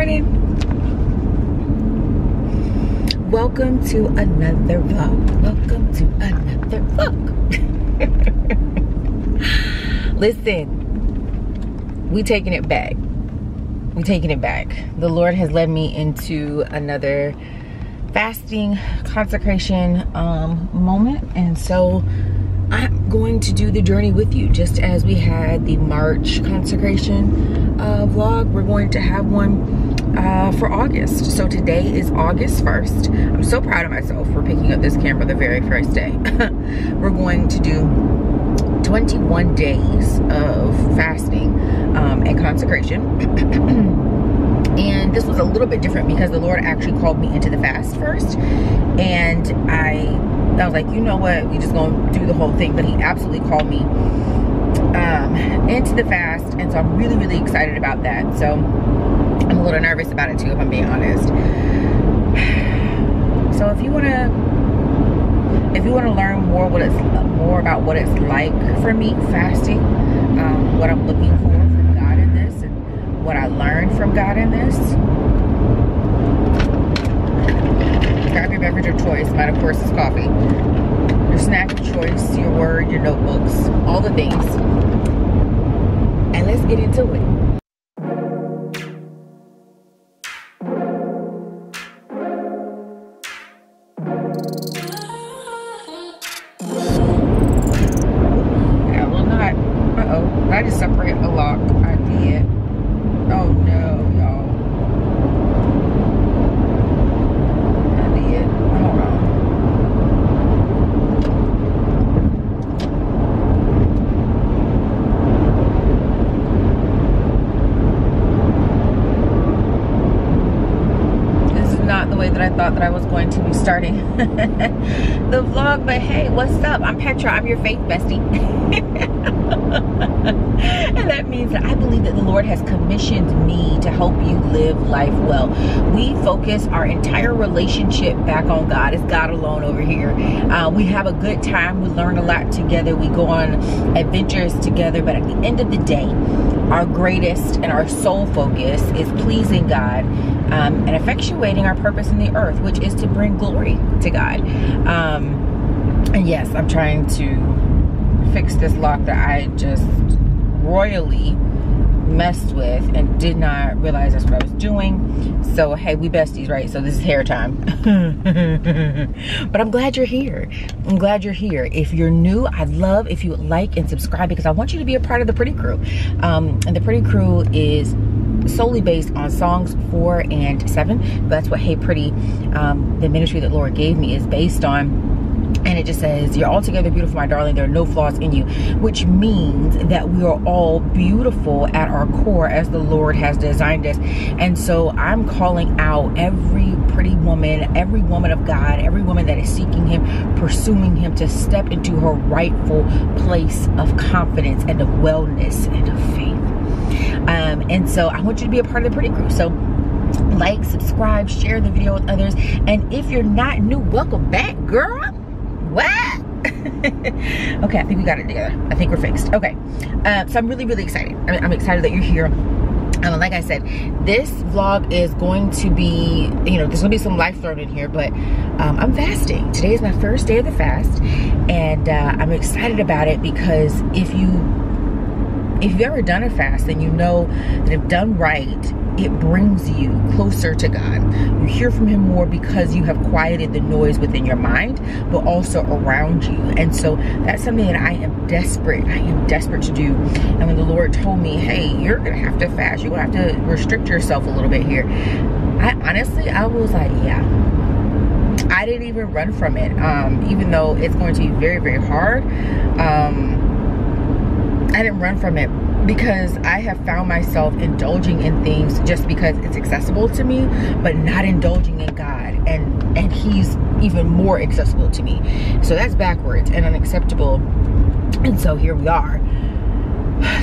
morning. Welcome to another vlog. Welcome to another vlog. Listen, we taking it back. We taking it back. The Lord has led me into another fasting consecration moment, and so I'm going to do the journey with you. Just as we had the March consecration vlog, we're going to have one for August. So today is August 1st. I'm so proud of myself for picking up this camera the very first day. We're going to do 21 days of fasting and consecration. And this was a little bit different because the Lord actually called me into the fast first, and I was like, you know what, we just gonna do the whole thing. But he absolutely called me into the fast, and so I'm really excited about that. So I'm a little nervous about it too, if I'm being honest. So if you want to learn more about what it's like for me fasting, what I'm looking for from God in this, and what I learned from God in this, grab your beverage of choice. Mine, of course, is coffee. Your snack of choice, your word, your notebooks, all the things. And let's get into it. I just separate a lock. I did. Oh no, y'all. I did. Hold on. This is not the way that I thought that I was going to be starting the vlog, but hey, what's up? I'm Petra. I'm your faith bestie. And that means that I believe that the Lord has commissioned me to help you live life well. We focus our entire relationship back on God. It's God alone over here. We have a good time. We learn a lot together. We go on adventures together. But at the end of the day, our greatest and our sole focus is pleasing God and effectuating our purpose in the earth, which is to bring glory to God. And yes, I'm trying to fix this lock that I just royally messed with and did not realize that's what I was doing. So hey, we besties, right? So this is hair time. But I'm glad you're here. I'm glad you're here. If you're new, I'd love if you would like and subscribe, because I want you to be a part of the Pretty Crew. And the Pretty Crew is solely based on songs 4 and 7. But that's what Hey Pretty, the ministry that Lord gave me, is based on. And it just says, you're altogether beautiful, my darling. There are no flaws in you, which means that we are all beautiful at our core as the Lord has designed us. And so I'm calling out every pretty woman, every woman of God, every woman that is seeking him, pursuing him, to step into her rightful place of confidence and of wellness and of faith. And so I want you to be a part of the Pretty Crew. So like, subscribe, share the video with others. And if you're not new, welcome back, girl. What? Okay, I think we got it together. I think we're fixed. Okay, so I'm really excited. I'm excited that you're here. Like I said, this vlog is going to be, you know, there's gonna be some life learned in here, but I'm fasting. Today is my first day of the fast, and I'm excited about it because if you've ever done a fast, then you know that if done right, it brings you closer to God. You hear from him more because you have quieted the noise within your mind, but also around you. And so that's something that I am desperate to do. And when the Lord told me, hey, you're gonna have to fast, you're gonna have to restrict yourself a little bit here, I was like, yeah. I didn't even run from it, even though it's going to be very hard. I didn't run from it because I have found myself indulging in things just because it's accessible to me, but not indulging in God, and he's even more accessible to me. So that's backwards and unacceptable. And so here we are.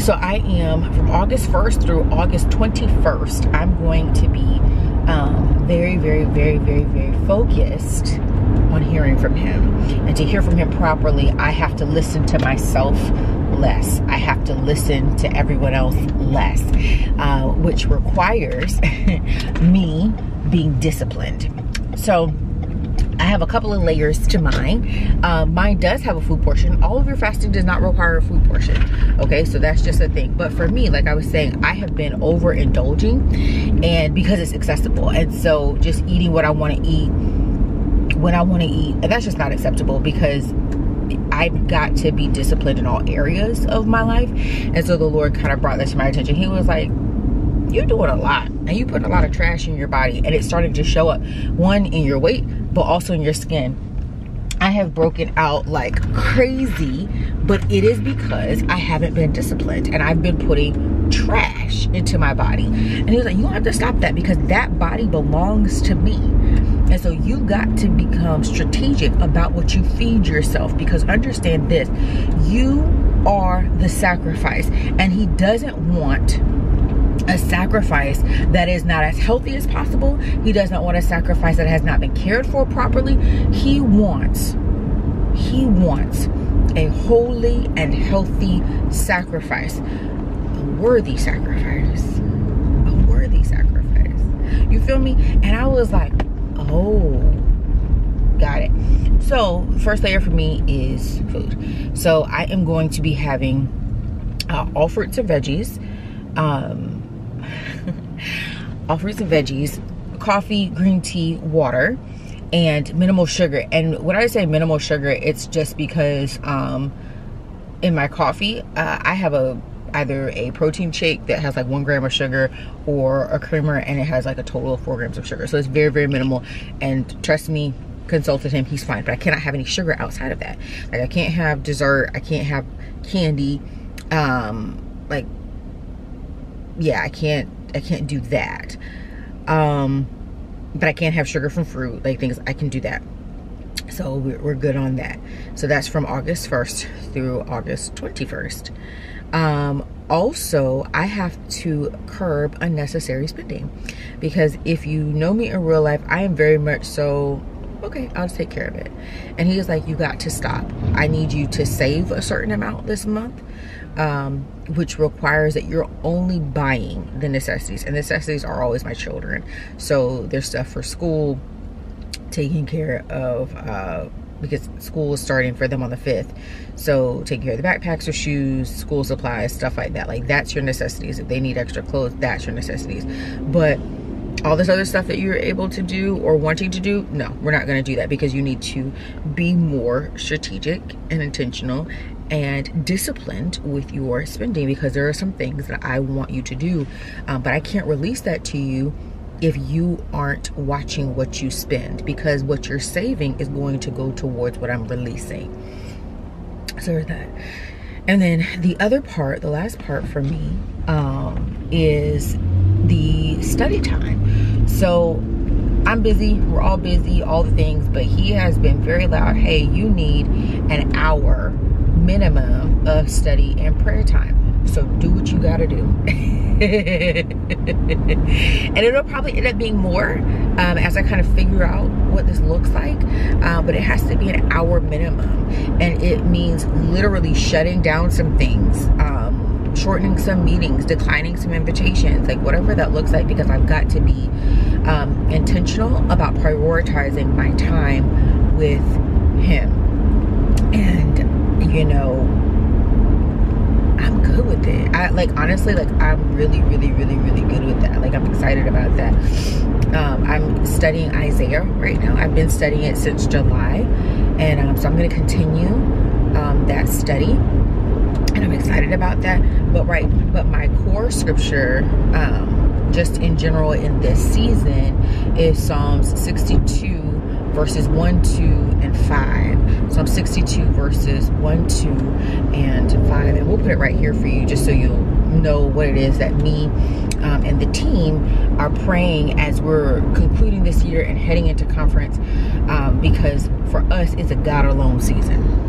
So I am, from August 1st through August 21st, I'm going to be very focused on hearing from him. And to hear from him properly, I have to listen to myself less. I have to listen to everyone else less, which requires me being disciplined. So I have a couple of layers to mine. Mine does have a food portion. All of your fasting does not require a food portion. Okay, so that's just a thing. But for me, like I was saying, I have been overindulging, and because it's accessible. And so just eating what I want to eat when I want to eat, and that's just not acceptable, because I've got to be disciplined in all areas of my life. And so the Lord kind of brought that to my attention. He was like, you're doing a lot, and you put a lot of trash in your body, and it's starting to show up, one, in your weight, but also in your skin. I have broken out like crazy, but it is because I haven't been disciplined, and I've been putting trash into my body. And he was like, you don't have to stop that, because that body belongs to me. And so you got to become strategic about what you feed yourself, because understand this, you are the sacrifice, and he doesn't want a sacrifice that is not as healthy as possible. He does not want a sacrifice that has not been cared for properly. He wants a holy and healthy sacrifice, a worthy sacrifice, a worthy sacrifice. You feel me? And I was like, oh, got it. So first layer for me is food. So I am going to be having all fruits and veggies, all fruits and veggies, coffee, green tea, water, and minimal sugar. And when I say minimal sugar, it's just because in my coffee, I have either a protein shake that has like 1 gram of sugar, or a creamer and it has like a total of 4 grams of sugar. So it's very, very minimal. And trust me, consulted him, he's fine. But I cannot have any sugar outside of that. Like I can't have dessert, I can't have candy, like, yeah, I can't do that. But I can't have sugar from fruit, like things, I can do that. So we're good on that. So that's from August 1st through August 21st. Also, I have to curb unnecessary spending, because if you know me in real life, I am very much so, okay, I'll just take care of it. And he is like, you got to stop. I need you to save a certain amount this month, which requires that you're only buying the necessities. And necessities are always my children. So there's stuff for school, taking care of, because school is starting for them on the 5th. So taking care of the backpacks or shoes, school supplies, stuff like that. Like that's your necessities. If they need extra clothes, that's your necessities. But all this other stuff that you're able to do or wanting to do, no, we're not going to do that, because you need to be more strategic and intentional and disciplined with your spending, because there are some things that I want you to do, but I can't release that to you if you aren't watching what you spend, because what you're saving is going to go towards what I'm releasing. So there's that. And then the other part, the last part for me, is the study time. So I'm busy, we're all busy, all the things, but he has been very loud. Hey, you need an hour minimum of study and prayer time. So do what you gotta do. And it'll probably end up being more as I kind of figure out what this looks like, but it has to be an hour minimum, and it means literally shutting down some things, shortening some meetings, declining some invitations, like whatever that looks like, because I've got to be intentional about prioritizing my time with him. And you know, I'm good with it. I like, honestly, like I'm really good with that. Like I'm excited about that. I'm studying Isaiah right now. I've been studying it since July, and so I'm going to continue that study, and I'm excited about that. But my core scripture, just in general in this season, is Psalms 62 verses 1, 2, and 5. Psalm 62 verses 1, 2, and 5. And we'll put it right here for you, just so you'll know what it is that me and the team are praying as we're concluding this year and heading into conference, because for us, it's a God alone season.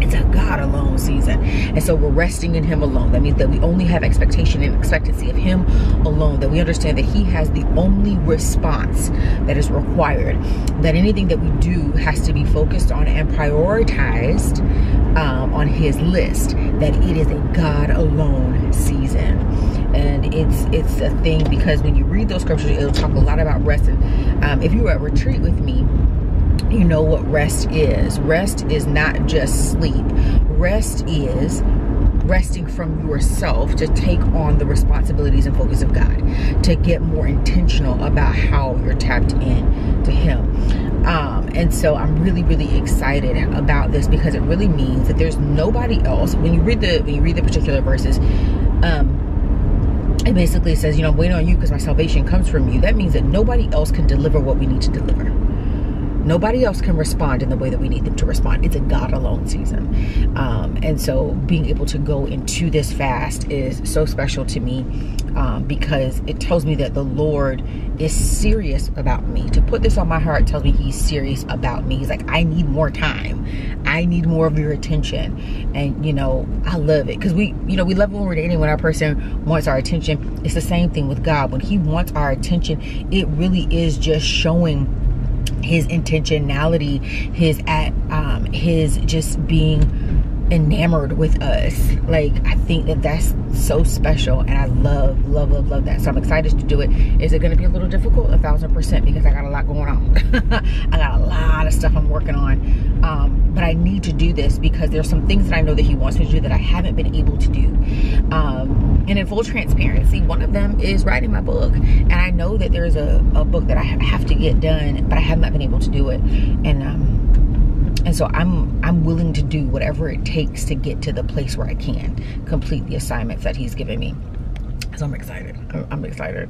It's a God alone season. And so we're resting in him alone. That means that we only have expectation and expectancy of him alone. That we understand that he has the only response that is required. That anything that we do has to be focused on and prioritized on his list, that it is a God alone season. And it's a thing, because when you read those scriptures, it'll talk a lot about rest. And if you were at retreat with me, you know what rest is. Rest is not just sleep. Rest is resting from yourself to take on the responsibilities and focus of God, to get more intentional about how you're tapped in to him. And so I'm really, really excited about this, because it really means that there's nobody else. When you read the particular verses, it basically says, you know, wait on you because my salvation comes from you. That means that nobody else can deliver what we need to deliver. Nobody else can respond in the way that we need them to respond. It's a God alone season. And so being able to go into this fast is so special to me, because it tells me that the Lord is serious about me. To put this on my heart tells me he's serious about me. He's like, I need more time. I need more of your attention. And, you know, I love it, because we love when we're dating, when our person wants our attention. It's the same thing with God. When he wants our attention, it really is just showing his intentionality, his just being enamored with us. Like, I think that that's so special, and I love that. So I'm excited to do it. Is it going to be a little difficult? 1000%, because I got a lot going on. I got a lot of stuff I'm working on, but I need to do this because there's some things that I know that he wants me to do that I haven't been able to do. And in full transparency, one of them is writing my book, and I know that there's a book that I have to get done, but I have not been able to do it. And so I'm willing to do whatever it takes to get to the place where I can complete the assignments that he's given me. So I'm excited. I'm excited.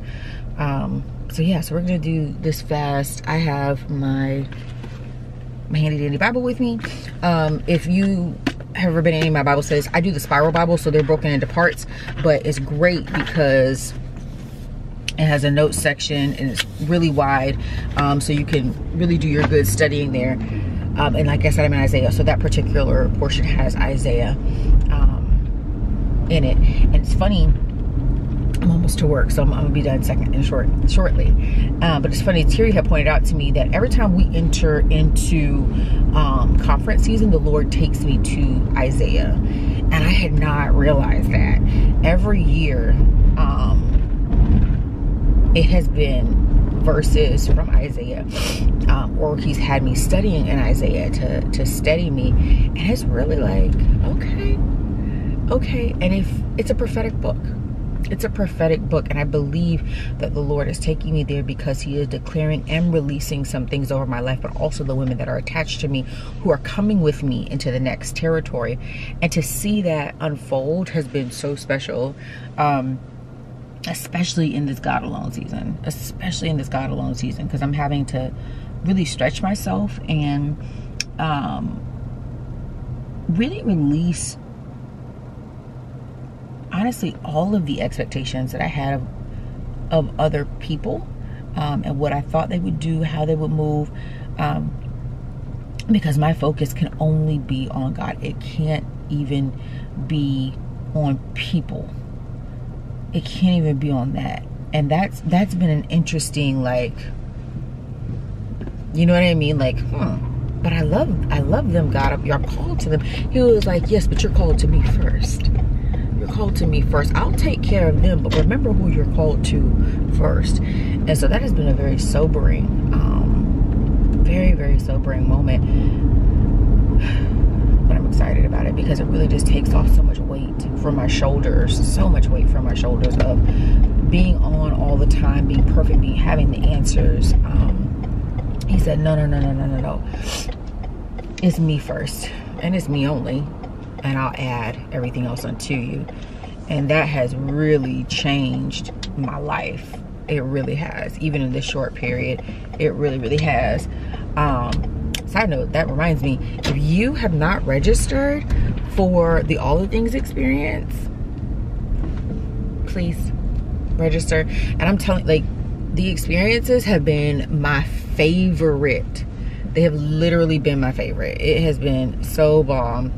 So yeah, so we're gonna do this fast. I have my handy dandy Bible with me. If you have ever been in any of my Bible studies, I do the spiral Bible, so they're broken into parts, but it's great because it has a notes section and it's really wide, so you can really do your good studying there. And like I said, I'm in Isaiah, so that particular portion has Isaiah in it. And it's funny, I'm almost to work, so I'm gonna be done shortly. But it's funny, Terry had pointed out to me that every time we enter into conference season, the Lord takes me to Isaiah. And I had not realized that. Every year, it has been verses from Isaiah, or he's had me studying in Isaiah to steady me, and it's really like, okay. And if it's a prophetic book, and I believe that the Lord is taking me there because he is declaring and releasing some things over my life, but also the women that are attached to me who are coming with me into the next territory. And to see that unfold has been so special, especially in this God alone season, because I'm having to really stretch myself and really release, honestly, all of the expectations that I had of other people, and what I thought they would do, how they would move, because my focus can only be on God. It can't even be on people. It can't even be on that. And that's been an interesting, like, you know what I mean? Like, but I love them, God. You're called to them. He was like, yes, but you're called to me first. You're called to me first. I'll take care of them, but remember who you're called to first. And so that has been a very sobering, very, very sobering moment. But I'm excited about it because it really just takes off so much weight from my shoulders, of being on all the time, being perfect, having the answers. He said, no. It's me first, and it's me only, and I'll add everything else unto you. And that has really changed my life. It really has. Even in this short period, it really, really has. Side note, that reminds me, if you have not registered for the All the Things experience, please register. And I'm telling, like, the experiences have been my favorite. They have literally been my favorite. It has been so bomb,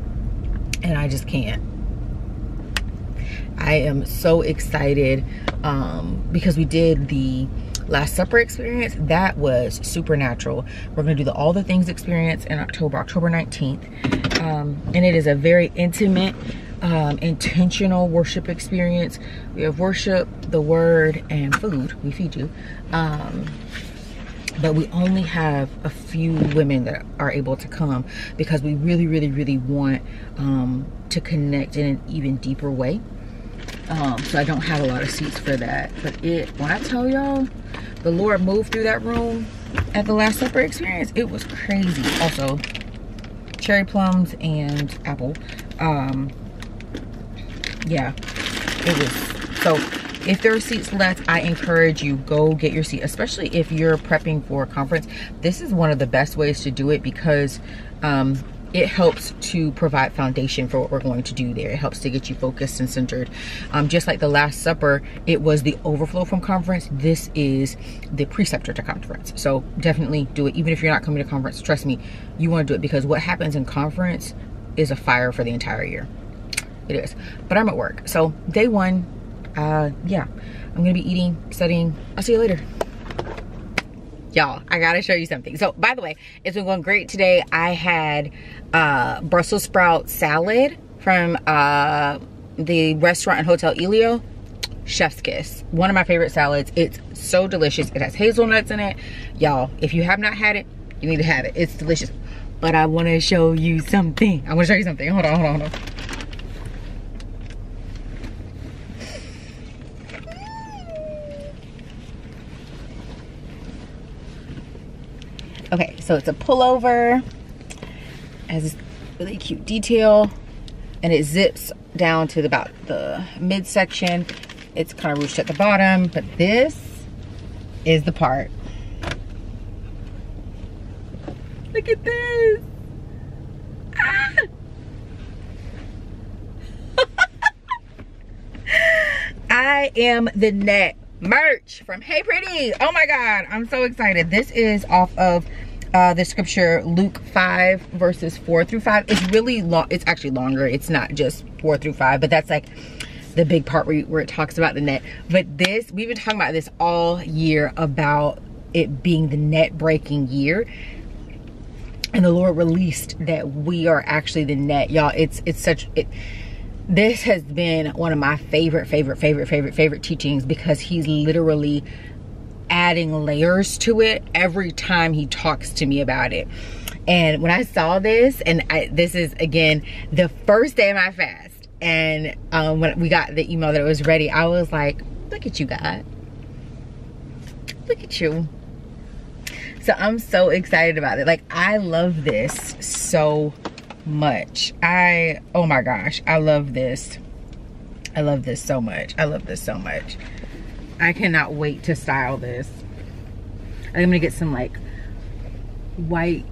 and I just can't. I am so excited because we did the Last Supper experience, that was supernatural. We're gonna do the All the Things experience in October 19th. And it is a very intimate, intentional worship experience. We have worship, the word, and food. We feed you. But we only have a few women that are able to come because we really, really, really want to connect in an even deeper way. So I don't have a lot of seats for that. But when I tell y'all, the Lord moved through that room at the Last Supper experience, it was crazy. Also, cherry plums and apple. Yeah, it was. So if there are seats left, I encourage you, go get your seat, especially if you're prepping for a conference. This is one of the best ways to do it because it helps to provide foundation for what we're going to do there. It helps to get you focused and centered. Just like the Last Supper, it was the overflow from conference. This is the preceptor to conference. So definitely do it. Even if you're not coming to conference, trust me, you want to do it because what happens in conference is a fire for the entire year. It is. But I'm at work. So day one, yeah, I'm going to be eating, studying. I'll see you later. Y'all, I gotta show you something. So by the way, it's been going great today. I had Brussels sprout salad from the restaurant and Hotel Elio. Chef's kiss. One of my favorite salads. It's so delicious. It has hazelnuts in it. Y'all, if you have not had it, you need to have it. It's delicious. But I want to show you something. I want to show you something. Hold on. Okay, so it's a pullover, has this really cute detail, and it zips down to about the midsection. It's kind of ruched at the bottom, but this is the part. Look at this. Ah! I am the net merch from Hey Pretty. Oh my God, I'm so excited. This is off of the scripture Luke 5 verses 4 through 5. It's really long. It's actually longer. It's not just 4 through 5, but that's like the big part where it talks about the net. But this, we've been talking about this all year about it being the net breaking year. And the Lord released that we are actually the net. Y'all, this has been one of my favorite teachings because he's literally adding layers to it every time he talks to me about it. And when I saw this, and this is again the first day of my fast, and when we got the email that it was ready, I was like, look at you, God. Look at you. So I'm so excited about it. Like, I love this so much. Oh my gosh, I love this. I love this so much. I love this so much. I cannot wait to style this. I'm gonna get some like white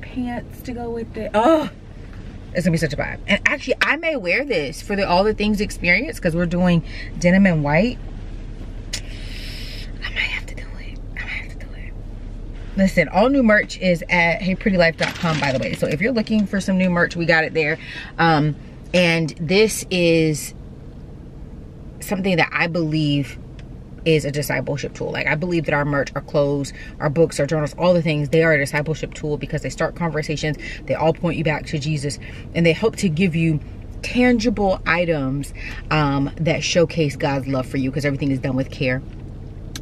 pants to go with it. Oh, it's gonna be such a vibe. And actually, I may wear this for the All the Things experience because we're doing denim and white. I might have to do it. Listen, all new merch is at heyprettylife.com, by the way. So if you're looking for some new merch, we got it there. And this is something that I believe is a discipleship tool. Like, I believe that our merch, our clothes, our books, our journals, all the things, they are a discipleship tool because they start conversations. They all point you back to Jesus, and they help to give you tangible items that showcase God's love for you, because everything is done with care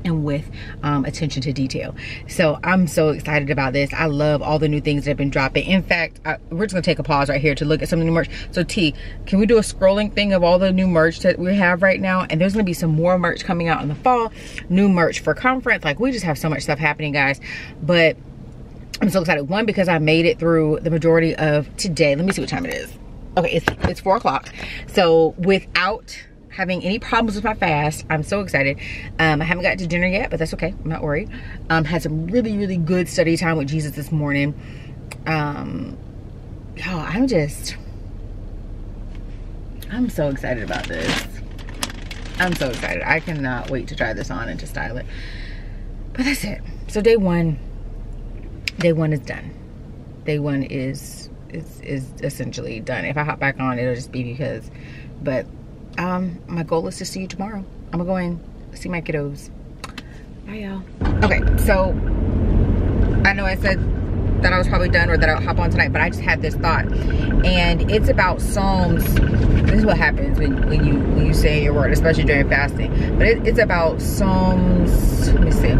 and with attention to detail. So I'm so excited about this. I love all the new things that have been dropping. In fact, we're just gonna take a pause right here to look at some of the new merch. So T, can we do a scrolling thing of all the new merch that we have right now? And there's gonna be some more merch coming out in the fall, new merch for conference. Like, we just have so much stuff happening, guys. But I'm so excited. One, because I made it through the majority of today. Let me see what time it is. Okay, it's 4 o'clock. So without having any problems with my fast, I'm so excited. I haven't got to dinner yet, but that's okay. I'm not worried. Had some really good study time with Jesus this morning. Y'all, I'm so excited about this. I'm so excited. I cannot wait to try this on and to style it. But that's it. So day one is done. Day one is essentially done. If I hop back on, it'll just be because, but my goal is to see you tomorrow. I'm gonna go in, see my kiddos. Bye, y'all. Okay, so I know I said that I was probably done or that I'll hop on tonight, but I just had this thought, and it's about Psalms. This is what happens when you say your word, especially during fasting. But it's about Psalms. Let me see.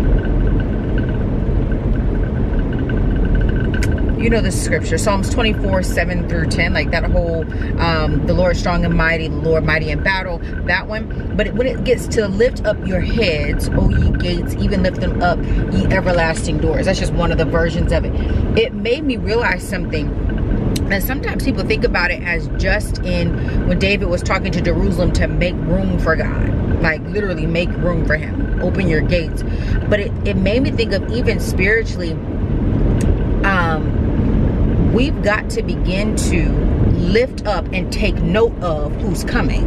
You know the scripture, Psalms 24, 7 through 10, like that whole, the Lord strong and mighty, the Lord mighty in battle, that one. But when it gets to lift up your heads, O ye gates, even lift them up, ye everlasting doors. That's just one of the versions of it. It made me realize something. And sometimes people think about it as just in when David was talking to Jerusalem to make room for God, like literally make room for him, open your gates. But it made me think of even spiritually, we've got to begin to lift up and take note of who's coming.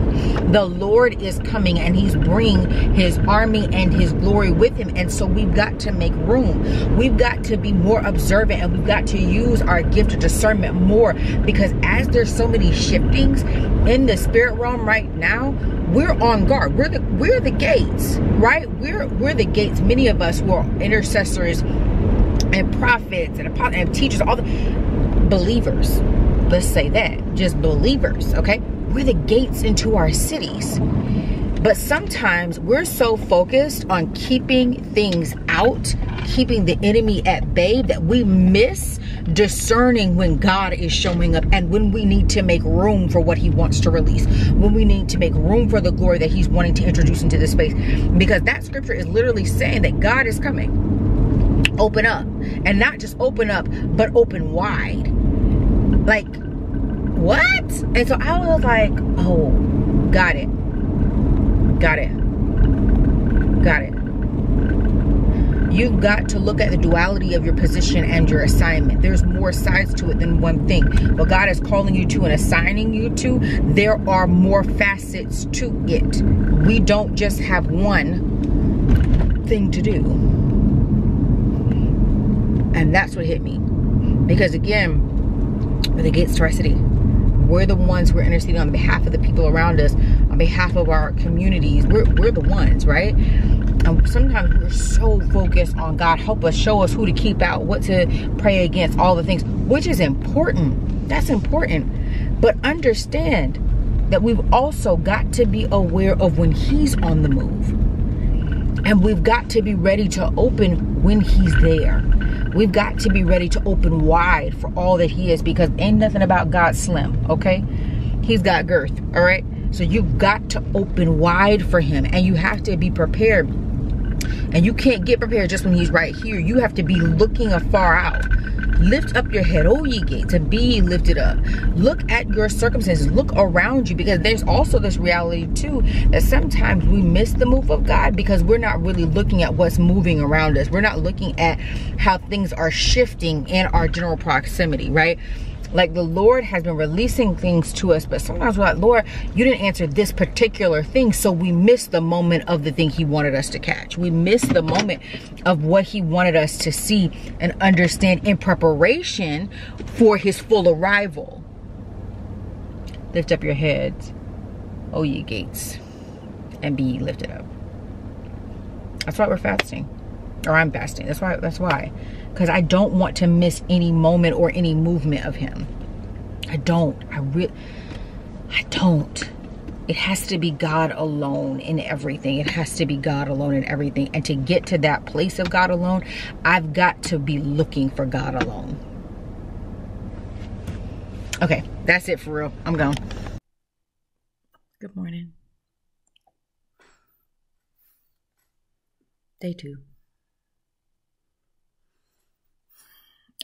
The Lord is coming, and he's bringing his army and his glory with him. And so we've got to make room. We've got to be more observant, and we've got to use our gift of discernment more, because as there's so many shiftings in the spirit realm right now, we're on guard. We're the gates, right? We're the gates. Many of us who are intercessors and prophets and apostles and teachers, all the believers, let's say that, just believers, okay? We're the gates into our cities. But sometimes we're so focused on keeping things out, keeping the enemy at bay, that we miss discerning when God is showing up and when we need to make room for what he wants to release, when we need to make room for the glory that he's wanting to introduce into this space. Because that scripture is literally saying that God is coming. Open up, and not just open up, but open wide. Like, what? And so I was like, oh, got it. You've got to look at the duality of your position and your assignment. There's more sides to it than one thing. What God is calling you to and assigning you to, there are more facets to it. We don't just have one thing to do. And that's what hit me. Because again, we're the gates to our city. We're the ones who are interceding on behalf of the people around us, on behalf of our communities. We're the ones, right? And sometimes we're so focused on God, help us, show us who to keep out, what to pray against, all the things, which is important. That's important. But understand that we've also got to be aware of when he's on the move. And we've got to be ready to open when he's there. We've got to be ready to open wide for all that he is, because ain't nothing about God slim, okay? He's got girth, all right? So you've got to open wide for him, and you have to be prepared. And you can't get prepared just when he's right here. You have to be looking afar out. Lift up your head, O ye gates, and be ye lifted up. Look at your circumstances. Look around you, because there's also this reality too, that sometimes we miss the move of God because we're not really looking at what's moving around us. We're not looking at how things are shifting in our general proximity, right? Like the Lord has been releasing things to us, but sometimes we're like, Lord, you didn't answer this particular thing. So we miss the moment of the thing he wanted us to catch. We miss the moment of what he wanted us to see and understand in preparation for his full arrival. Lift up your heads, O ye gates, and be ye lifted up. That's why we're fasting. Or I'm fasting. That's why. Because I don't want to miss any moment or any movement of him. I don't. I don't. It has to be God alone in everything. It has to be God alone in everything. And to get to that place of God alone, I've got to be looking for God alone. Okay, that's it for real. I'm gone. Good morning. Day 2.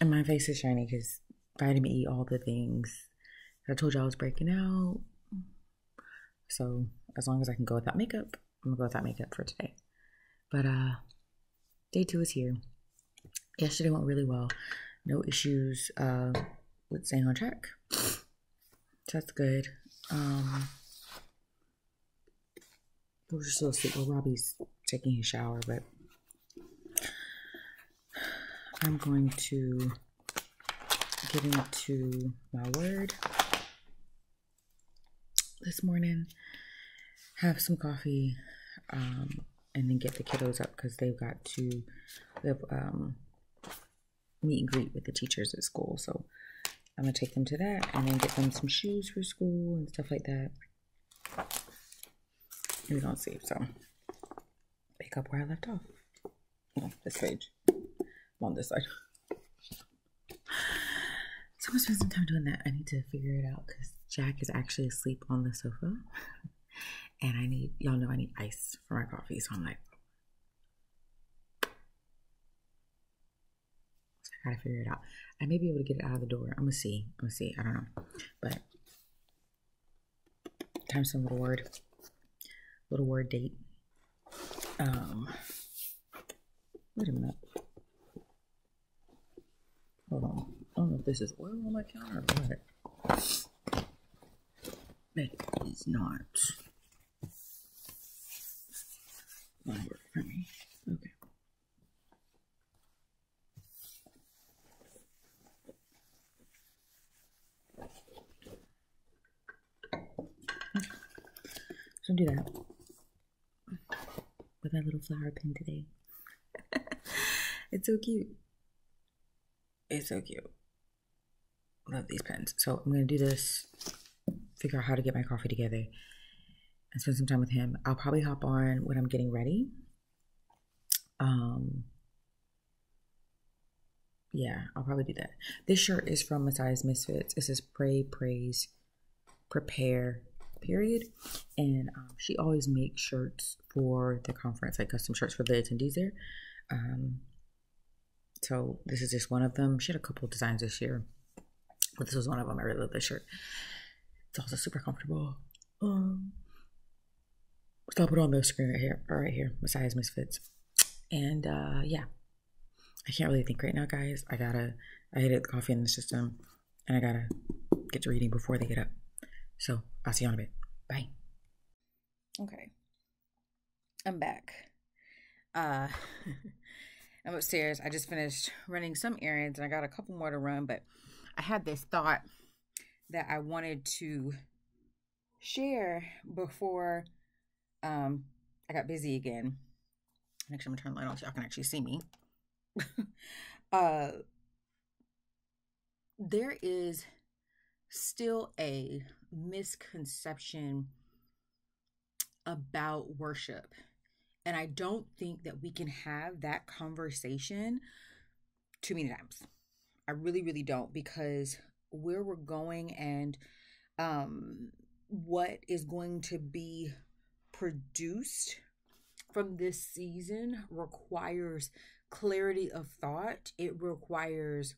And my face is shiny because vitamin E, all the things. I told you I was breaking out. So as long as I can go without makeup, I'm gonna go without makeup for today. But day 2 is here. Yesterday went really well. No issues with staying on track. So that's good. We're still asleep. Well, Robbie's taking his shower, but I'm going to get into my word this morning, have some coffee, and then get the kiddos up because they've got to meet and greet with the teachers at school. So I'm gonna take them to that and then get them some shoes for school and stuff like that. We're gonna see. So pick up where I left off. Oh, this page. I'm on this side. So I'm gonna spend some time doing that. I need to figure it out because Jack is actually asleep on the sofa. And I need, y'all know I need ice for my coffee. So I'm like, I gotta figure it out. I may be able to get it out of the door. I'm gonna see. I don't know. But time some little word date. Wait a minute. Hold on. I don't know if this is oil on my counter or what. It is not. Not work for me. Okay. So do that with my little flower pin today. It's so cute. It's so cute. Love these pens. So I'm gonna do this, figure out how to get my coffee together, and spend some time with him. I'll probably hop on when I'm getting ready. Yeah, I'll probably do that. This shirt is from Messiah's Misfits. It says pray, praise, prepare, period. And she always makes shirts for the conference, like custom shirts for the attendees there. So this is just one of them. She had a couple of designs this year, but this was one of them. I really love this shirt. It's also super comfortable. So I'll put it on the screen right here, Messiah's Misfits. And yeah, I can't really think right now, guys. I hit the coffee in the system, and I gotta get to reading before they get up. So I'll see you in a bit. Bye. Okay, I'm back. I'm upstairs. I just finished running some errands, and I got a couple more to run, but I had this thought that I wanted to share before I got busy again. Actually, I'm gonna turn the light on so y'all can actually see me. There is still a misconception about worship, and I don't think that we can have that conversation too many times. I really don't, because where we're going and what is going to be produced from this season requires clarity of thought. It requires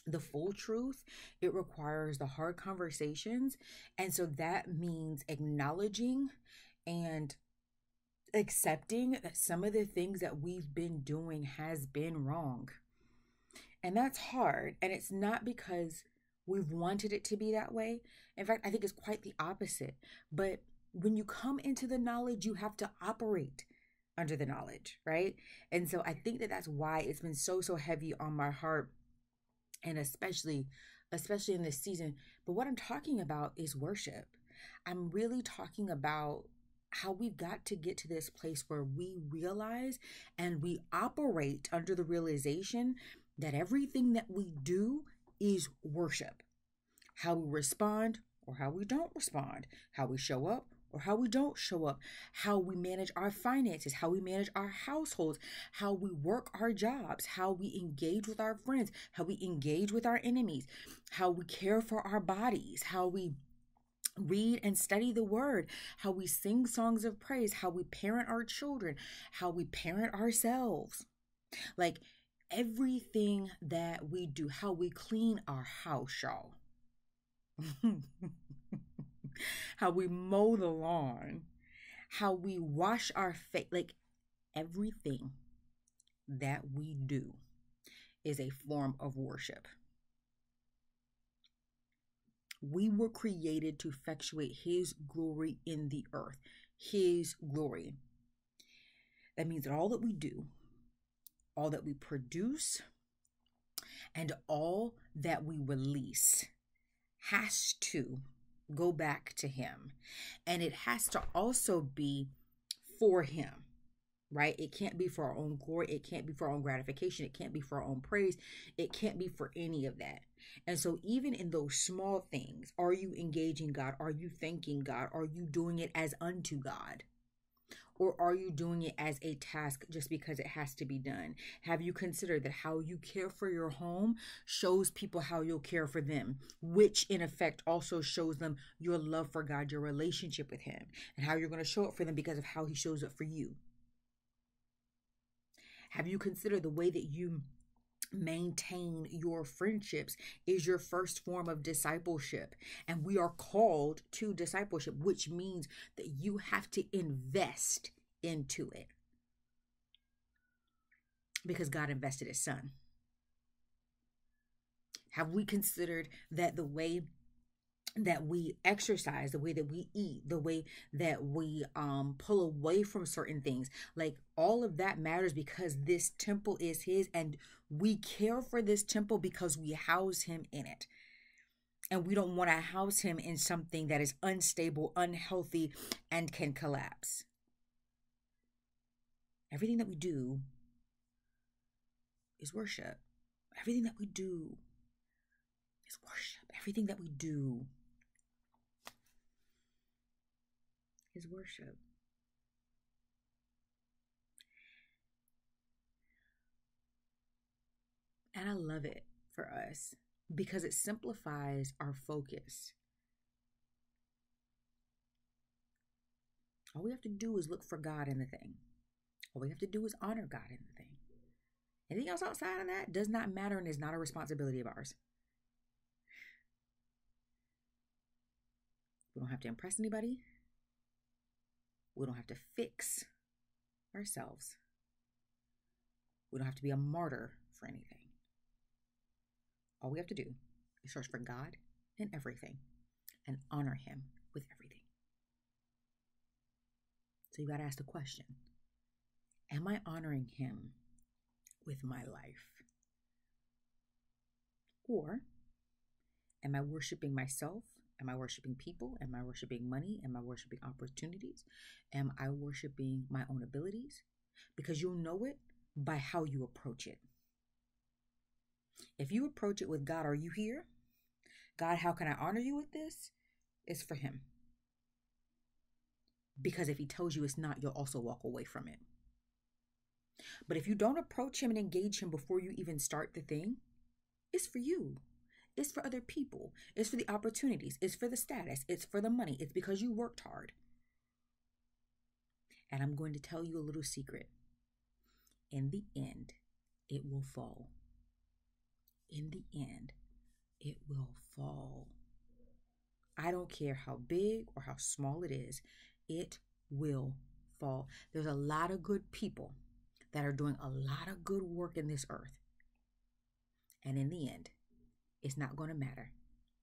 the full truth. It requires the hard conversations. And so that means acknowledging and accepting that some of the things that we've been doing has been wrong. And that's hard. And it's not because we've wanted it to be that way. In fact, I think it's quite the opposite. But when you come into the knowledge, you have to operate under the knowledge, right? And so I think that that's why it's been so heavy on my heart, and especially in this season. But what I'm talking about is worship. I'm really talking about how we've got to get to this place where we realize and we operate under the realization that everything that we do is worship. How we respond or how we don't respond, how we show up or how we don't show up, how we manage our finances, how we manage our households, how we work our jobs, how we engage with our friends, how we engage with our enemies, how we care for our bodies, how we read and study the word, how we sing songs of praise, how we parent our children, how we parent ourselves. Like everything that we do, how we clean our house, y'all. How we mow the lawn, how we wash our face, like everything that we do is a form of worship. We were created to effectuate His glory in the earth, His glory. That means that all that we do, all that we produce, and all that we release has to go back to Him. And it has to also be for Him. right? It can't be for our own glory. It can't be for our own gratification. It can't be for our own praise. It can't be for any of that. And so even in those small things, are you engaging God? Are you thanking God? Are you doing it as unto God? Or are you doing it as a task just because it has to be done? Have you considered that how you care for your home shows people how you'll care for them, which in effect also shows them your love for God, your relationship with Him, and how you're going to show up for them because of how He shows up for you? Have you considered the way that you maintain your friendships is your first form of discipleship? And we are called to discipleship, which means that you have to invest into it because God invested His Son. Have we considered that the way that we exercise, the way that we eat, the way that we pull away from certain things, like all of that matters because this temple is His, and we care for this temple because we house Him in it. And we don't want to house Him in something that is unstable, unhealthy, and can collapse. Everything that we do is worship. Everything that we do is worship. Everything that we do is worship. And I love it for us because it simplifies our focus. All we have to do is look for God in the thing. All we have to do is honor God in the thing. Anything else outside of that does not matter and is not a responsibility of ours. We don't have to impress anybody. We don't have to fix ourselves. We don't have to be a martyr for anything. All we have to do is search for God in everything and honor Him with everything. So you got to ask the question, am I honoring Him with my life? Or am I worshiping myself? Am I worshiping people? Am I worshiping money? Am I worshiping opportunities? Am I worshiping my own abilities? Because you'll know it by how you approach it. If you approach it with, God, are you here? God, how can I honor you with this? It's for Him. Because if He tells you it's not, you'll also walk away from it. But if you don't approach Him and engage Him before you even start the thing, it's for you. It's for other people. It's for the opportunities. It's for the status. It's for the money. It's because you worked hard. And I'm going to tell you a little secret. In the end, it will fall. In the end, it will fall. I don't care how big or how small it is. It will fall. There's a lot of good people that are doing a lot of good work in this earth. And in the end, it's not going to matter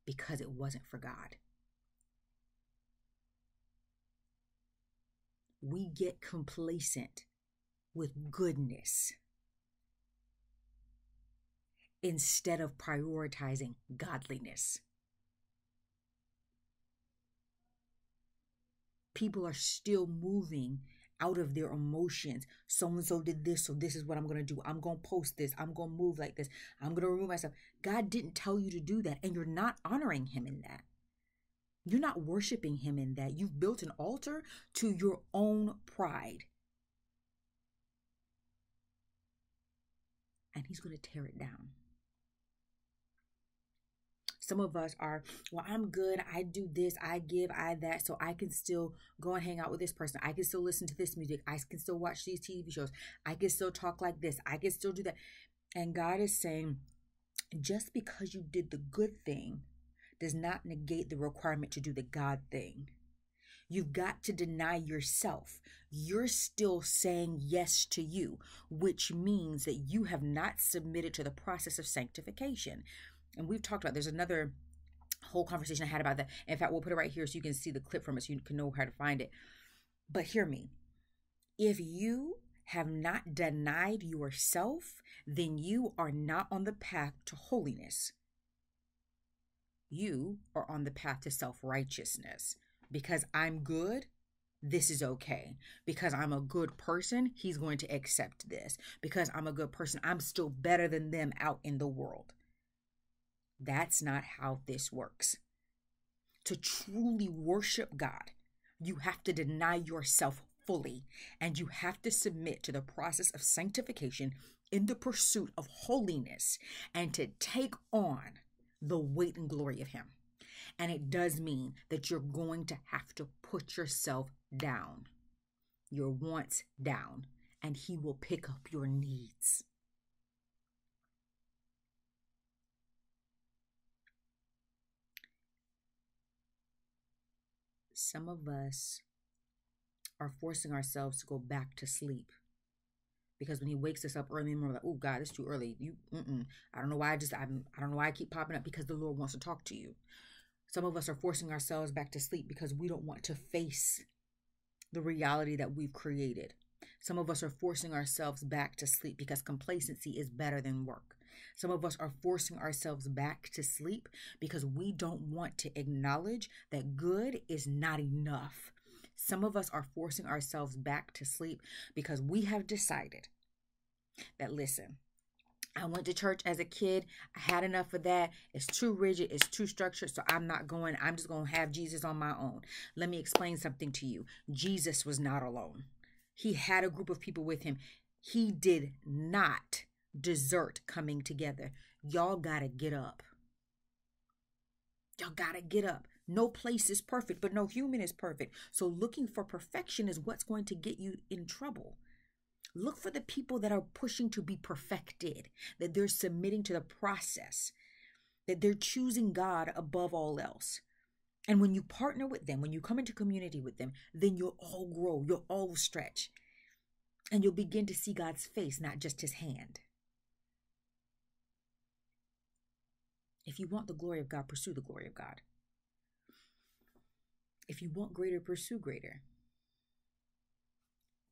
because it wasn't for God. We get complacent with goodness instead of prioritizing godliness. People are still moving out of their emotions. So-and-so did this, so this is what I'm going to do. I'm going to post this. I'm going to move like this. I'm going to remove myself. God didn't tell you to do that, and you're not honoring Him in that. You're not worshiping Him in that. You've built an altar to your own pride. And He's going to tear it down. Some of us are, well, I'm good. I do this, I give, I that, so I can still go and hang out with this person. I can still listen to this music. I can still watch these TV shows. I can still talk like this. I can still do that. And God is saying, just because you did the good thing does not negate the requirement to do the God thing. You've got to deny yourself. You're still saying yes to you, which means that you have not submitted to the process of sanctification. And we've talked about, there's another whole conversation I had about that. In fact, we'll put it right here so you can see the clip from it so you can know how to find it. But hear me. If you have not denied yourself, then you are not on the path to holiness. You are on the path to self-righteousness. Because I'm good, this is okay. Because I'm a good person, he's going to accept this. Because I'm a good person, I'm still better than them out in the world. That's not how this works. To truly worship God, you have to deny yourself fully, and you have to submit to the process of sanctification in the pursuit of holiness, and to take on the weight and glory of him. And it does mean that you're going to have to put yourself down, your wants down, and he will pick up your needs. Some of us are forcing ourselves to go back to sleep, because when he wakes us up early in the morning, we're like, oh God, it's too early. I don't know why I don't know why I keep popping up, because the Lord wants to talk to you. Some of us are forcing ourselves back to sleep because we don't want to face the reality that we've created. Some of us are forcing ourselves back to sleep because complacency is better than work. Some of us are forcing ourselves back to sleep because we don't want to acknowledge that good is not enough. Some of us are forcing ourselves back to sleep because we have decided that, listen, I went to church as a kid. I had enough of that. It's too rigid. It's too structured. So I'm not going. I'm just going to have Jesus on my own. Let me explain something to you. Jesus was not alone. He had a group of people with him. He did not desert coming together. Y'all got to get up. Y'all got to get up. No place is perfect, but no human is perfect. So looking for perfection is what's going to get you in trouble. Look for the people that are pushing to be perfected, that they're submitting to the process, that they're choosing God above all else. And when you partner with them, when you come into community with them, then you'll all grow, you'll all stretch, and you'll begin to see God's face, not just his hand. If you want the glory of God, pursue the glory of God. If you want greater, pursue greater.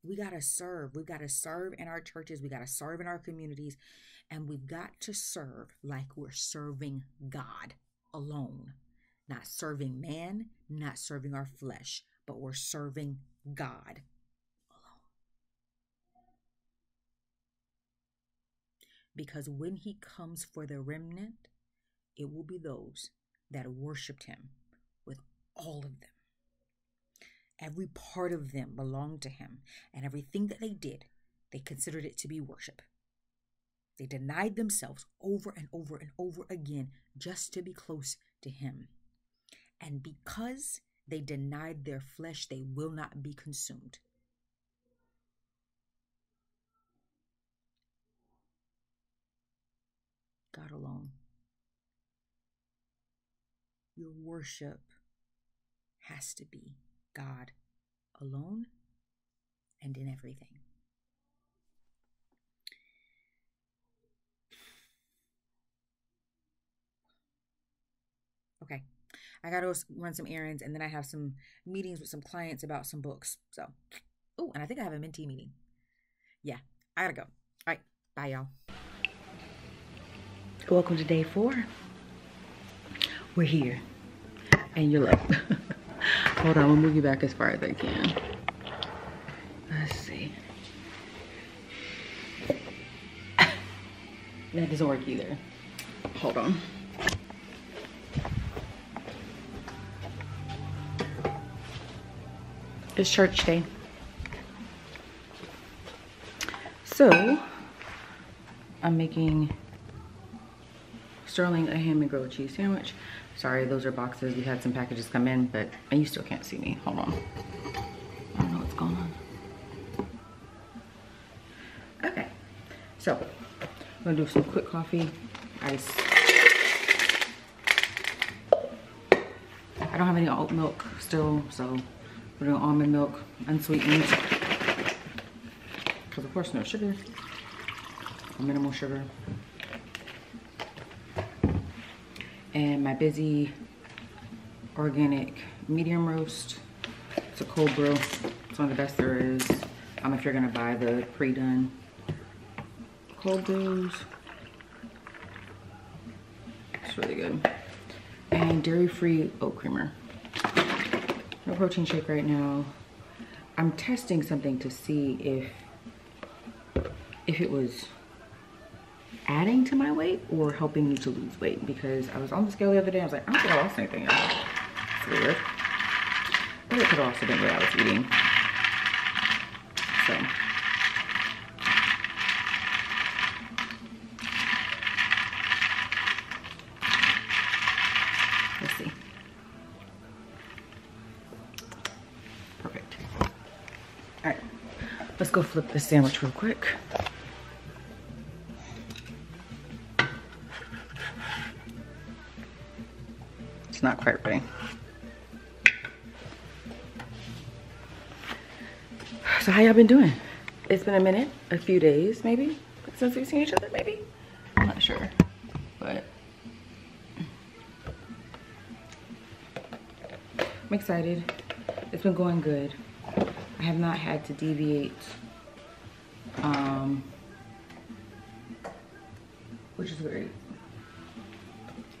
We got to serve. We've got to serve in our churches. We got to serve in our communities. And we've got to serve like we're serving God alone. Not serving man, not serving our flesh, but we're serving God alone. Because when he comes for the remnant, it will be those that worshiped him with all of them. Every part of them belonged to him, and everything that they did, they considered it to be worship. They denied themselves over and over and over again just to be close to him. And because they denied their flesh, they will not be consumed. God alone. Your worship has to be God alone and in everything. Okay, I gotta run some errands, and then I have some meetings with some clients about some books. So, oh, and I think I have a mentee meeting. Yeah, I gotta go. All right, bye, y'all. Welcome to day 4. We're here, and you're like, hold on, I'm gonna move you back as far as I can. Let's see. That doesn't work either. Hold on. It's church day. So, I'm making Sterling a ham and grilled cheese sandwich. Sorry, those are boxes. We had some packages come in, but you still can't see me. Hold on. I don't know what's going on. Okay, so I'm gonna do some quick coffee, ice. I don't have any oat milk still, so we're doing almond milk, unsweetened. Because of course no sugar, or minimal sugar. And my Busy organic medium roast. It's a cold brew. It's one of the best there is. If you're gonna buy the pre-done cold brews. It's really good. And dairy-free oat creamer. No protein shake right now. I'm testing something to see if it was adding to my weight or helping me to lose weight, because I was on the scale the other day. I was like, I don't think I lost anything. It's weird. But it could have also been what I was eating. So. Let's see. Perfect. All right, let's go flip this sandwich real quick. It's not quite ready. So how y'all been doing? It's been a minute, a few days maybe, since we've seen each other, maybe? I'm not sure, but I'm excited. It's been going good. I have not had to deviate, which is weird.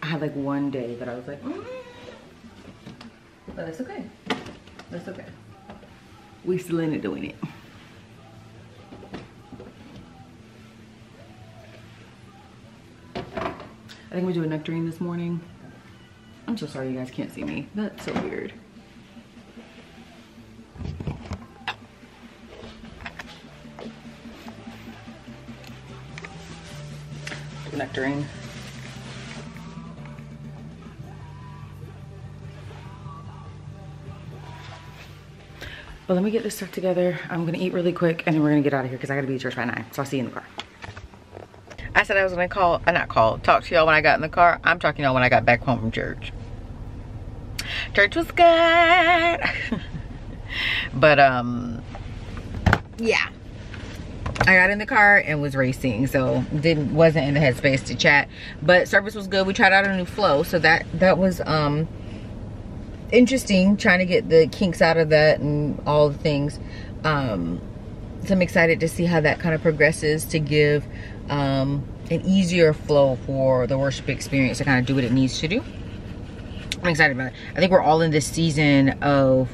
I had like one day that I was like, but that's okay. That's okay. We still ended doing it. I think we're doing nectarine this morning. I'm so sorry you guys can't see me. That's so weird. Nectarine. Well, let me get this stuff together. I'm gonna eat really quick and then we're gonna get out of here because I gotta be at church by 9. So I'll see you in the car. I said I was gonna talk to y'all when I got in the car. I'm talking to y'all when I got back home from church. Church was good. But yeah. I got in the car and was racing, so wasn't in the headspace to chat. But service was good. We tried out a new flow, so that was interesting, trying to get the kinks out of that and all the things. So I'm excited to see how that kind of progresses to give an easier flow for the worship experience to kind of do what it needs to do. I'm excited about it. I think we're all in this season of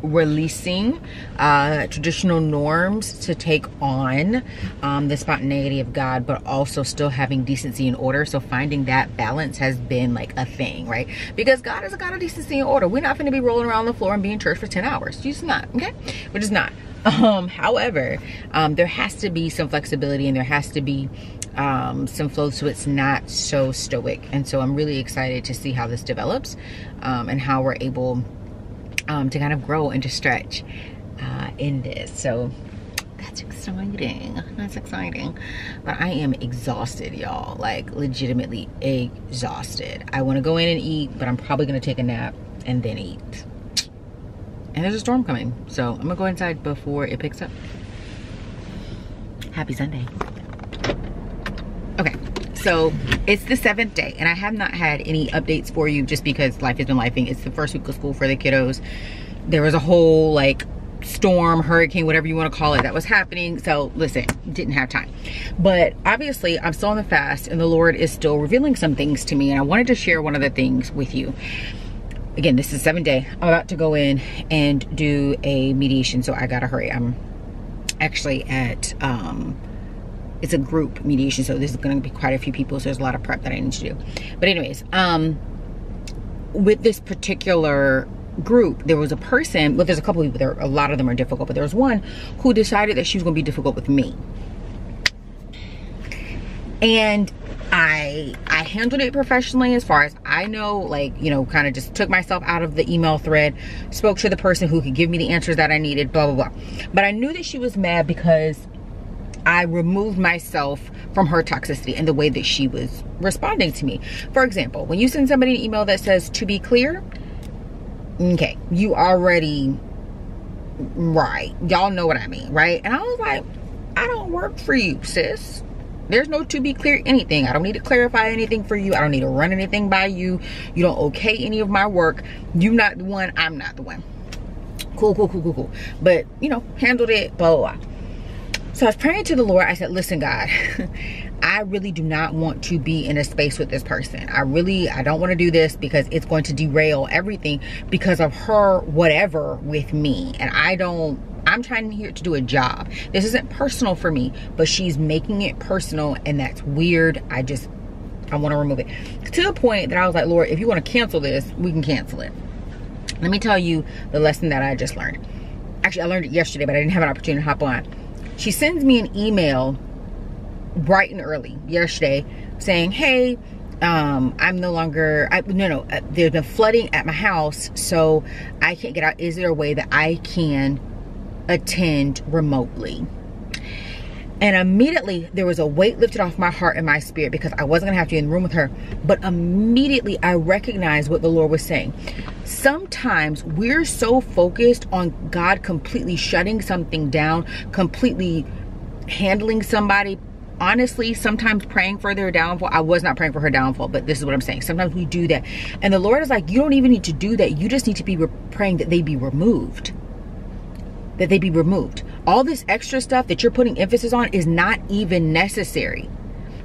releasing traditional norms to take on the spontaneity of God, but also still having decency and order. So finding that balance has been like a thing, right? Because God is a God of decency and order. We're not going to be rolling around the floor and be in church for 10 hours. Just not, okay? We're just not. However, there has to be some flexibility and there has to be some flow so it's not so stoic. And so I'm really excited to see how this develops and how we're able to kind of grow and to stretch in this. So that's exciting. That's exciting. But I am exhausted, y'all. Like legitimately exhausted. I want to go in and eat, but I'm probably going to take a nap and then eat. And there's a storm coming, so I'm gonna go inside before it picks up. Happy Sunday. Okay, so it's the 7th day and I have not had any updates for you just because life has been lifing. It's the first week of school for the kiddos. There was a whole like storm, hurricane, whatever you want to call it, that was happening. So listen, didn't have time. But obviously I'm still on the fast and the Lord is still revealing some things to me, and I wanted to share one of the things with you. Again, this is the 7th day. I'm about to go in and do a mediation, so I gotta hurry. I'm actually at, it's a group mediation, so this is gonna be quite a few people, so there's a lot of prep that I need to do. But anyways, with this particular group, there was a person, well, there's a couple people there, a lot of them are difficult, but there was one who decided that she was gonna be difficult with me. And I handled it professionally as far as I know, like, you know, kind of just took myself out of the email thread, spoke to the person who could give me the answers that I needed, blah, blah, blah. But I knew that she was mad because I removed myself from her toxicity and the way that she was responding to me. For example, when you send somebody an email that says, "to be clear," okay, you already, right, y'all know what I mean, right? And I was like, I don't work for you, sis. There's no "to be clear" anything. I don't need to clarify anything for you. I don't need to run anything by you. You don't okay any of my work. You not the one, I'm not the one. Cool, cool, cool, cool, cool. But, you know, handled it, blah, blah, blah. So I was praying to the Lord. I said, listen, God, I really do not want to be in a space with this person. I don't want to do this because it's going to derail everything because of her whatever with me. And I don't I'm trying here to do a job. This isn't personal for me, but she's making it personal, and that's weird. I want to remove it. To the point that I was like, Lord, if you want to cancel this, we can cancel it. Let me tell you the lesson that I just learned. Actually, I learned it yesterday, but I didn't have an opportunity to hop on. She sends me an email bright and early yesterday saying, hey, I'm no longer, there's been flooding at my house, so I can't get out. Is there a way that I can attend remotely? And immediately there was a weight lifted off my heart and my spirit, because I wasn't gonna have to be in the room with her. But immediately I recognized what the Lord was saying. Sometimes we're so focused on God completely shutting something down, completely handling somebody. Honestly, sometimes praying for their downfall. I was not praying for her downfall, but this is what I'm saying. Sometimes we do that. And the Lord is like, you don't even need to do that. You just need to be praying that they be removed. That they be removed. All this extra stuff that you're putting emphasis on is not even necessary.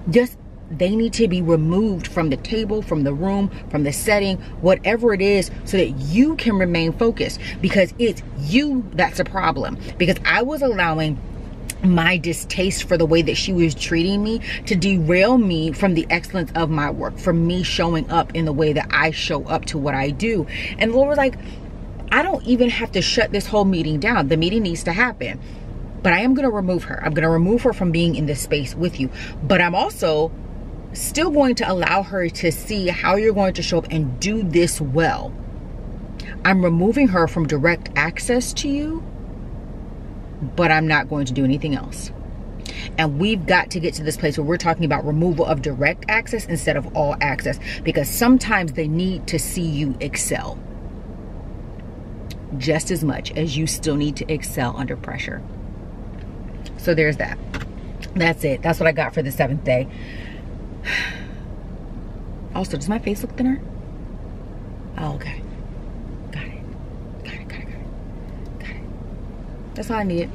Just, they need to be removed from the table, from the room, from the setting, whatever it is, so that you can remain focused. Because it's you that's a problem. Because I was allowing my distaste for the way that she was treating me to derail me from the excellence of my work, from me showing up in the way that I show up to what I do. And the Lord was like, I don't even have to shut this whole meeting down. The meeting needs to happen, but I am going to remove her. I'm going to remove her from being in this space with you, but I'm also still going to allow her to see how you're going to show up and do this well. I'm removing her from direct access to you, but I'm not going to do anything else. And we've got to get to this place where we're talking about removal of direct access instead of all access, because sometimes they need to see you excel just as much as you still need to excel under pressure. So there's that. That's it. That's what I got for the 7th day. Also, does my face look thinner? Oh, okay. Got it. That's all I needed.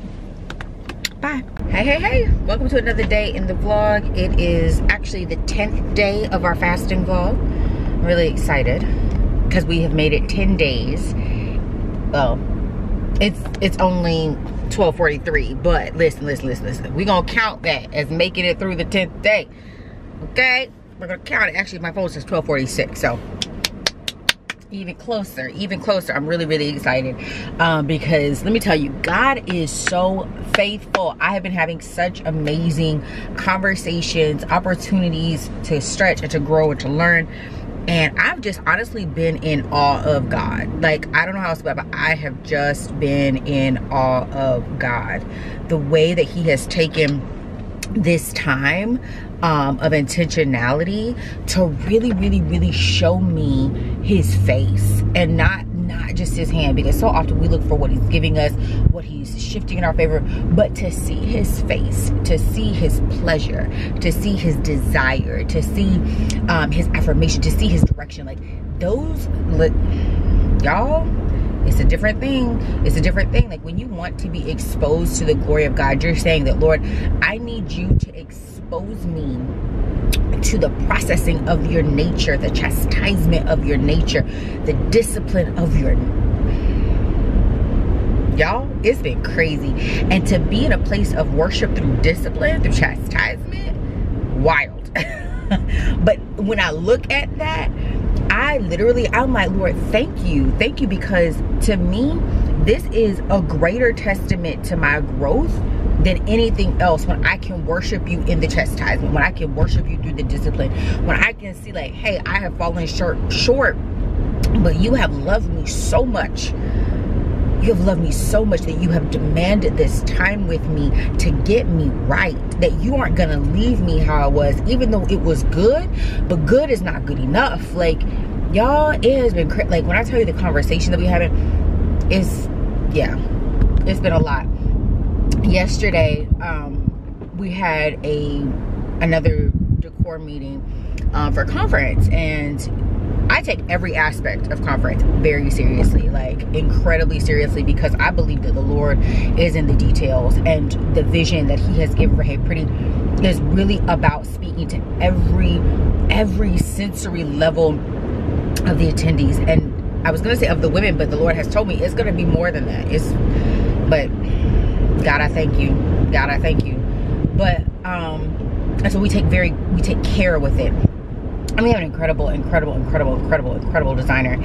Bye. Hey. Welcome to another day in the vlog. It is actually the 10th day of our fasting vlog. I'm really excited because we have made it 10 days. Well, it's only 12:43, but listen. We're gonna count that as making it through the 10th day. Okay? We're gonna count it. Actually, my phone says 12:46, so even closer. I'm really excited, because let me tell you, God is so faithful. I have been having such amazing conversations, opportunities to stretch and to grow and to learn. And I've just honestly been in awe of God. Like, I don't know how else to put it, but I have just been in awe of God. The way that he has taken this time of intentionality to really show me his face, and not just his hand, because so often we look for what he's giving us, what he's shifting in our favor, but to see his face, to see his pleasure, to see his desire, to see his affirmation, to see his direction. Like, those, y'all, it's a different thing. It's a different thing. Like, when you want to be exposed to the glory of God, you're saying that, Lord, I need you to expose me to the processing of your nature, the chastisement of your nature, the discipline of your... Y'all, it's been crazy. And to be in a place of worship through discipline, through chastisement, wild. But when I look at that, I'm like, Lord, thank you, because to me, this is a greater testament to my growth than anything else, when I can worship you in the chastisement, when I can worship you through the discipline, when I can see, like, hey, I have fallen short, but you have loved me so much. You have loved me so much that you have demanded this time with me to get me right, that you aren't gonna leave me how I was, even though it was good, but good is not good enough. Like, y'all, it has been like, when I tell you the conversation that we having, it's been a lot. Yesterday, we had another decor meeting for conference, and I take every aspect of conference very seriously, like incredibly seriously, because I believe that the Lord is in the details, and the vision that he has given for Hey Pretty is really about speaking to every sensory level of the attendees. And I was gonna say of the women, but the Lord has told me it's gonna be more than that. But God, I thank you. God, I thank you. But and so we take care with it. And we have an incredible designer,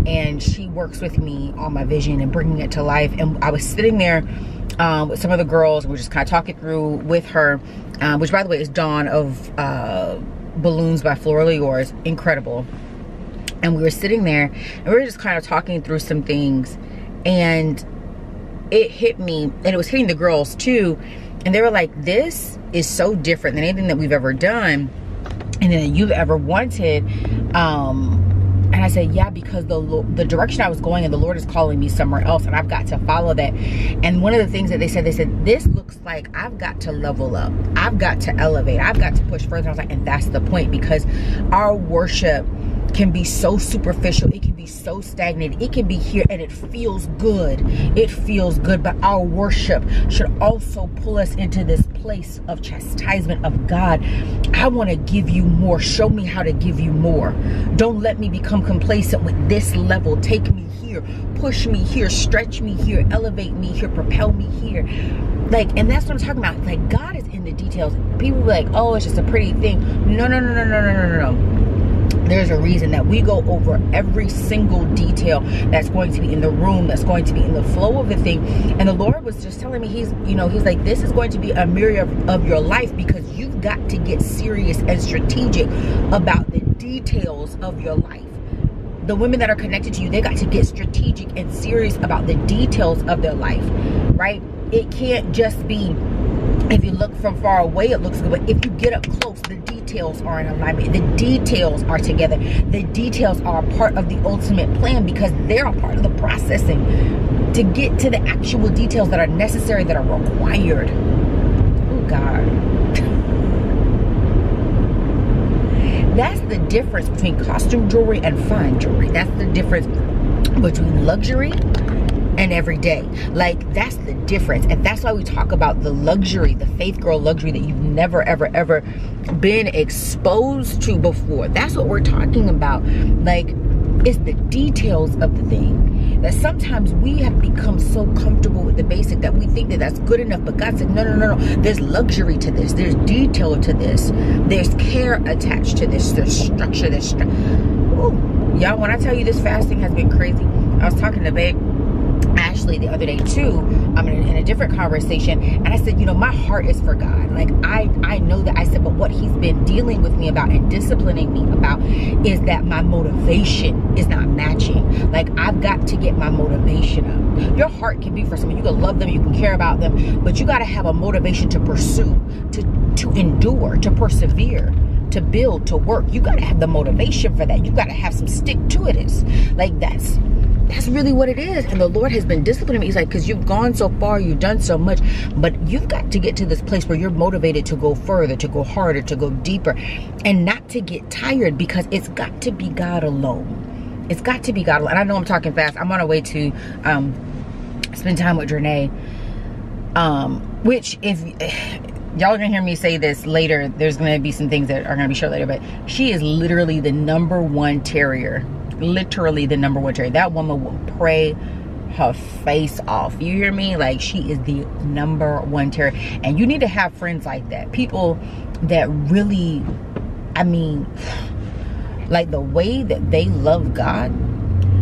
and she works with me on my vision and bringing it to life. And I was sitting there with some of the girls, and we're just kind of talking through with her, which, by the way, is Dawn of Balloons by Florally Yours. Incredible. And we were sitting there, and we were just kind of talking through some things, and it hit me, and it was hitting the girls too. And they were like, this is so different than anything that we've ever done and that you've ever wanted. And I said, yeah, because the direction I was going, and the Lord is calling me somewhere else, and I've got to follow that. And one of the things that they said, this looks like I've got to level up. I've got to elevate. I've got to push further. I was like, and that's the point, because our worship can be so superficial. It can be so stagnant. It can be here and it feels good. It feels good. But our worship should also pull us into this place of chastisement of God. I want to give you more. Show me how to give you more. Don't let me become complacent with this level. Take me here. Push me here. Stretch me here. Elevate me here. Propel me here. Like, and that's what I'm talking about. Like, God is in the details. People be like, oh, it's just a pretty thing. No. There's a reason that we go over every single detail that's going to be in the room, that's going to be in the flow of the thing. And the Lord was just telling me, he's like, this is going to be a mirror of your life, because you've got to get serious and strategic about the details of your life. The women that are connected to you, they got to get strategic and serious about the details of their life, right? It can't just be, if you look from far away, it looks good, but if you get up close, the details are in alignment. The details are together. The details are part of the ultimate plan, because they're a part of the processing to get to the actual details that are necessary, that are required. Oh, God. That's the difference between costume jewelry and fine jewelry. That's the difference between luxury and everyday. Like, that's the difference. And that's why we talk about the luxury, the faith girl luxury that you've never ever been exposed to before. That's what we're talking about. Like, it's the details of the thing, that sometimes we have become so comfortable with the basic that we think that that's good enough. But God said, no, there's luxury to this, there's detail to this, there's care attached to this, there's structure, y'all, when I tell you this fasting has been crazy. I was talking to babe Ashley the other day too, in a different conversation, and I said, my heart is for God. Like, I know that. I said, but what he's been dealing with me about and disciplining me about is that my motivation is not matching. Like, I've got to get my motivation up. Your heart can be for someone. You can love them, you can care about them, but you got to have a motivation to pursue, to endure, to persevere, to build, to work. You got to have the motivation for that. You got to have some stick to it. It's like, that's really what it is. And the Lord has been disciplining me. He's like, because you've gone so far, you've done so much, but you've got to get to this place where you're motivated to go further, to go harder, to go deeper, and not to get tired, because it's got to be God alone. It's got to be God alone. And I know I'm talking fast. I'm on a way to spend time with Drenay, which, if y'all are gonna hear me say this later, there's gonna be some things that are gonna be shared later, but she is literally the #1 terrier. Literally the #1 terrier. That woman will pray her face off. You hear me? Like, she is the #1 terrier. And you need to have friends like that. People that really, like, the way that they love God.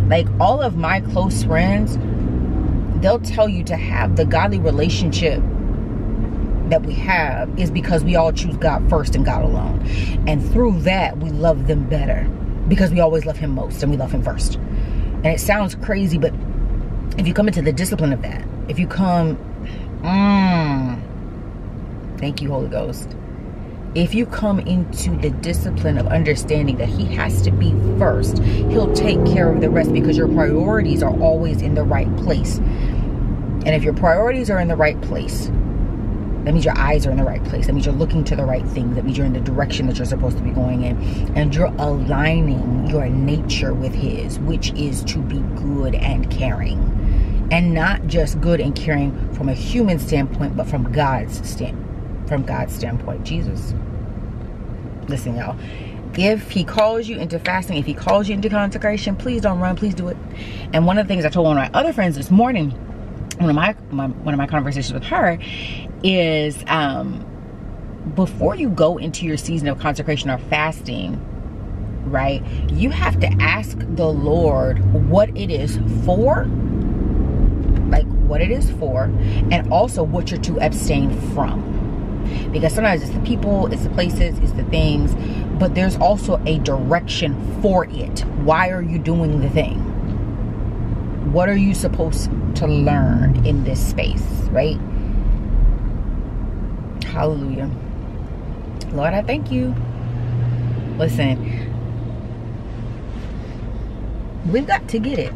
Like, all of my close friends, they'll tell you to have the godly relationship that we have is because we all choose God first and God alone. And through that, we love them better, because we always love him most and we love him first. And it sounds crazy, but if you come into the discipline of that, if you come, thank you, Holy Ghost. If you come into the discipline of understanding that he has to be first, he'll take care of the rest, because your priorities are always in the right place. And if your priorities are in the right place, that means your eyes are in the right place. That means you're looking to the right things. That means you're in the direction that you're supposed to be going in. And you're aligning your nature with his, which is to be good and caring. And not just good and caring from a human standpoint, but from God's standpoint. Jesus. Listen, y'all. If he calls you into fasting, if he calls you into consecration, please don't run. Please do it. And one of the things I told one of my other friends this morning one of my conversations with her is before you go into your season of consecration or fasting, right, you have to ask the Lord what it is for, like what it is for, and also what you're to abstain from. Because sometimes it's the people, it's the places, it's the things, but there's also a direction for it. Why are you doing the thing? What are you supposed to learn in this space, right? Hallelujah. Lord, I thank you. Listen, we've got to get it.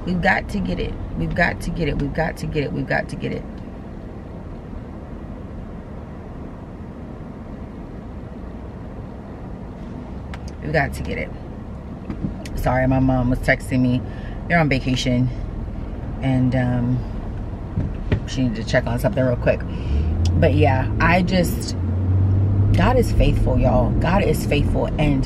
We've got to get it. We've got to get it. We've got to get it. We've got to get it. We've got to get it. Sorry, my mom was texting me. They're on vacation. And she needed to check on something real quick. But yeah, God is faithful, y'all. God is faithful. And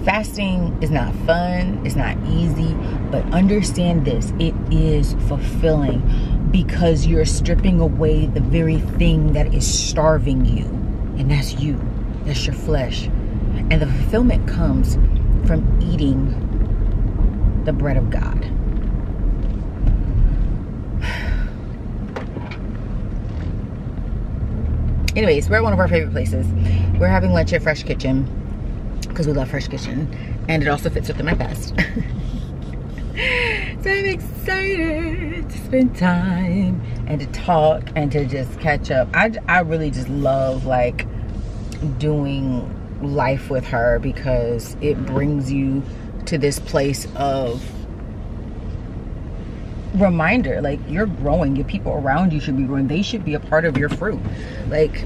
fasting is not fun. It's not easy. But understand this. It is fulfilling because you're stripping away the very thing that is starving you. And that's you. That's your flesh. And the fulfillment comes from eating the bread of God. Anyways, we're at one of our favorite places. We're having lunch at Fresh Kitchen because we love Fresh Kitchen, and it also fits within my fast. So I'm excited to spend time and to talk and to just catch up. I really just love like doing life with her because it brings you to this place of reminder, like you're growing, your people around you should be growing, they should be a part of your fruit. Like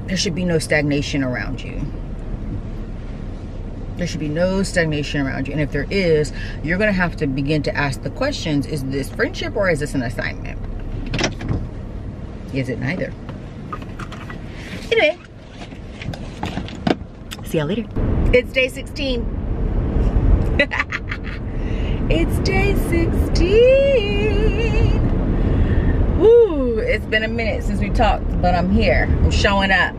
there should be no stagnation around you. There should be no stagnation around you. And if there is, you're gonna have to begin to ask the questions, is this friendship or is this an assignment? Is it neither? Anyway, see y'all later. It's day 16. It's day 16. Woo, it's been a minute since we talked, but I'm here. I'm showing up.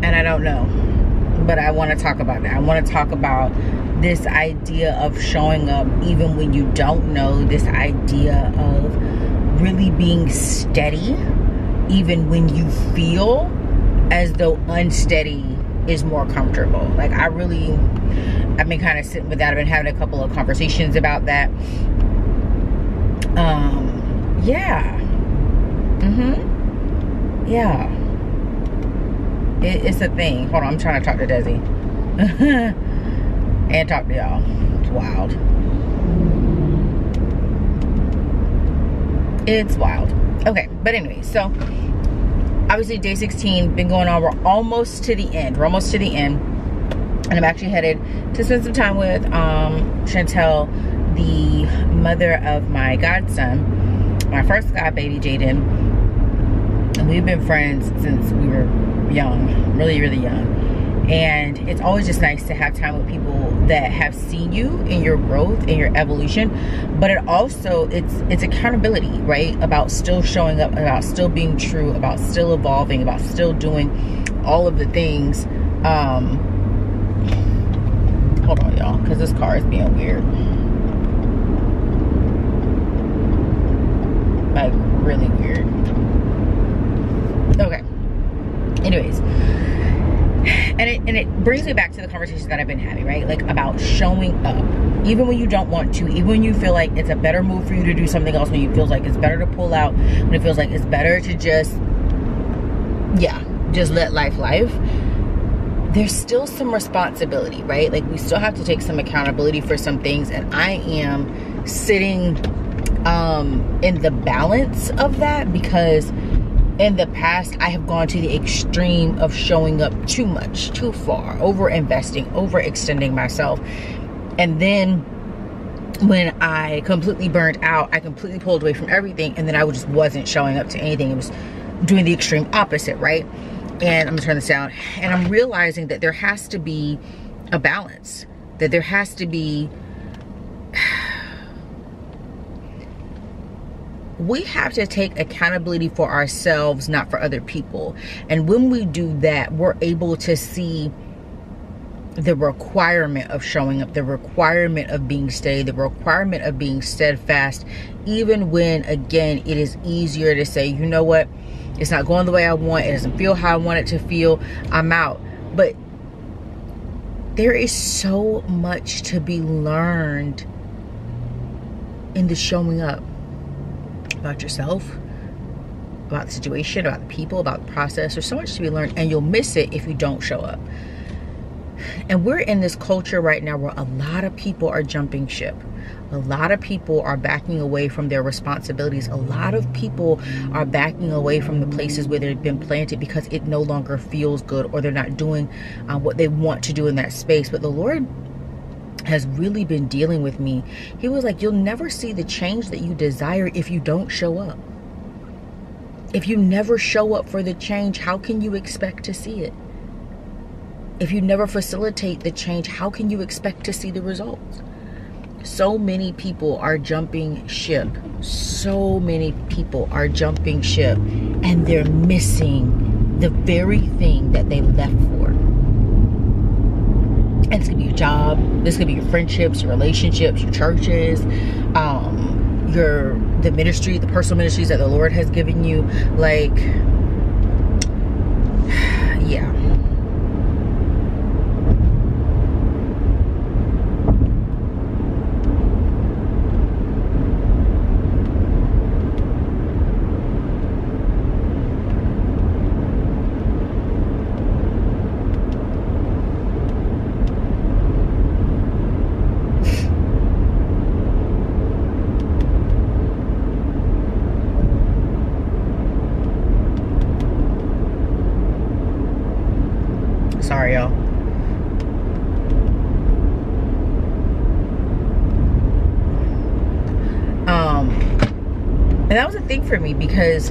And I don't know, but I want to talk about that. I want to talk about this idea of showing up even when you don't know, this idea of really being steady even when you feel as though unsteady is more comfortable. Like I've been kind of sitting with that. I've been having a couple of conversations about that. Yeah. Yeah. It's a thing. Hold on, I'm trying to talk to Desi. And talk to y'all. It's wild. It's wild. Okay, but anyway, so obviously day 16 been going on. We're almost to the end. And I'm actually headed to spend some time with Chantel, the mother of my godson, my first god baby, Jaden. And we've been friends since we were young, really young. And it's always just nice to have time with people that have seen you in your growth and your evolution. But it also, it's accountability, right? About still showing up, about still being true, about still evolving, about still doing all of the things. Hold on, y'all, because this car is being weird. Like, really weird. Okay. Anyways. And it brings me back to the conversations that I've been having, right? Like about showing up, even when you don't want to, even when you feel like it's a better move for you to do something else, when you feel like it's better to pull out, when it feels like it's better to just let life. There's still some responsibility, right? Like we still have to take some accountability for some things, and I am sitting in the balance of that because in the past, I have gone to the extreme of showing up too much, too far, over-investing, overextending myself. And then when I completely burned out, I completely pulled away from everything, and then I just wasn't showing up to anything. It was doing the extreme opposite, right? And I'm gonna turn this down. And I'm realizing that there has to be a balance, that there has to be, we have to take accountability for ourselves, not for other people. And when we do that, we're able to see the requirement of showing up, the requirement of being steady, the requirement of being steadfast, even when, again, it is easier to say, you know what, it's not going the way I want, it doesn't feel how I want it to feel, I'm out. But there is so much to be learned in the showing up, about yourself, about the situation, about the people, about the process. There's so much to be learned, and you'll miss it if you don't show up. And we're in this culture right now where a lot of people are jumping ship. A lot of people are backing away from their responsibilities. A lot of people are backing away from the places where they've been planted because it no longer feels good, or they're not doing what they want to do in that space. But the Lord has really been dealing with me. He was like, you'll never see the change that you desire if you don't show up. If you never show up for the change, how can you expect to see it? If you never facilitate the change, how can you expect to see the results? So many people are jumping ship. So many people are jumping ship, and they're missing the very thing that they left for. And it's gonna be your job. This could be your friendships, your relationships, your churches, the ministry, the personal ministries that the Lord has given you. Like, yeah. Sorry, y'all. And that was a thing for me because,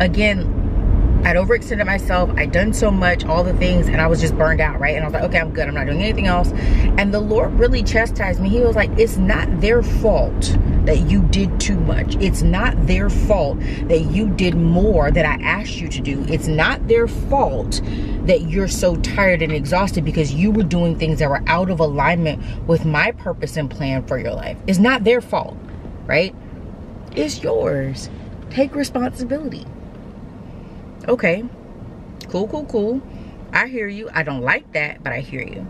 again, I'd overextended myself. I'd done so much, all the things, and I was just burned out, right? And I was like, okay, I'm good. I'm not doing anything else. And the Lord really chastised me. He was like, it's not their fault that you did too much. It's not their fault that you did more that I asked you to do. It's not their fault that you're so tired and exhausted because you were doing things that were out of alignment with my purpose and plan for your life. It's not their fault, right? It's yours. Take responsibility. Okay, cool. I hear you. I don't like that, but I hear you.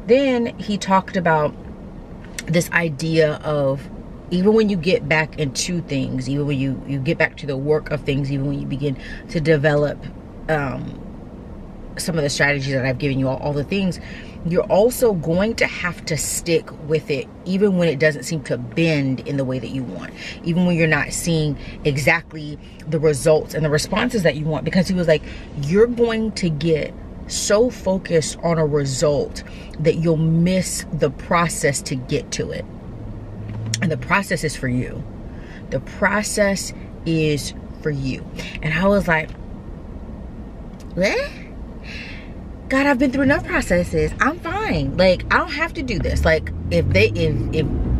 Then he talked about this idea of, even when you get back into things, even when you get back to the work of things, even when you begin to develop some of the strategies that I've given you, all the things, you're also going to have to stick with it, even when it doesn't seem to bend in the way that you want, even when you're not seeing exactly the results and the responses that you want. Because he was like, you're going to get so focused on a result that you'll miss the process to get to it. And the process is for you. The process is for you. And I was like, what? God, I've been through enough processes. I'm fine. Like, I don't have to do this. Like, if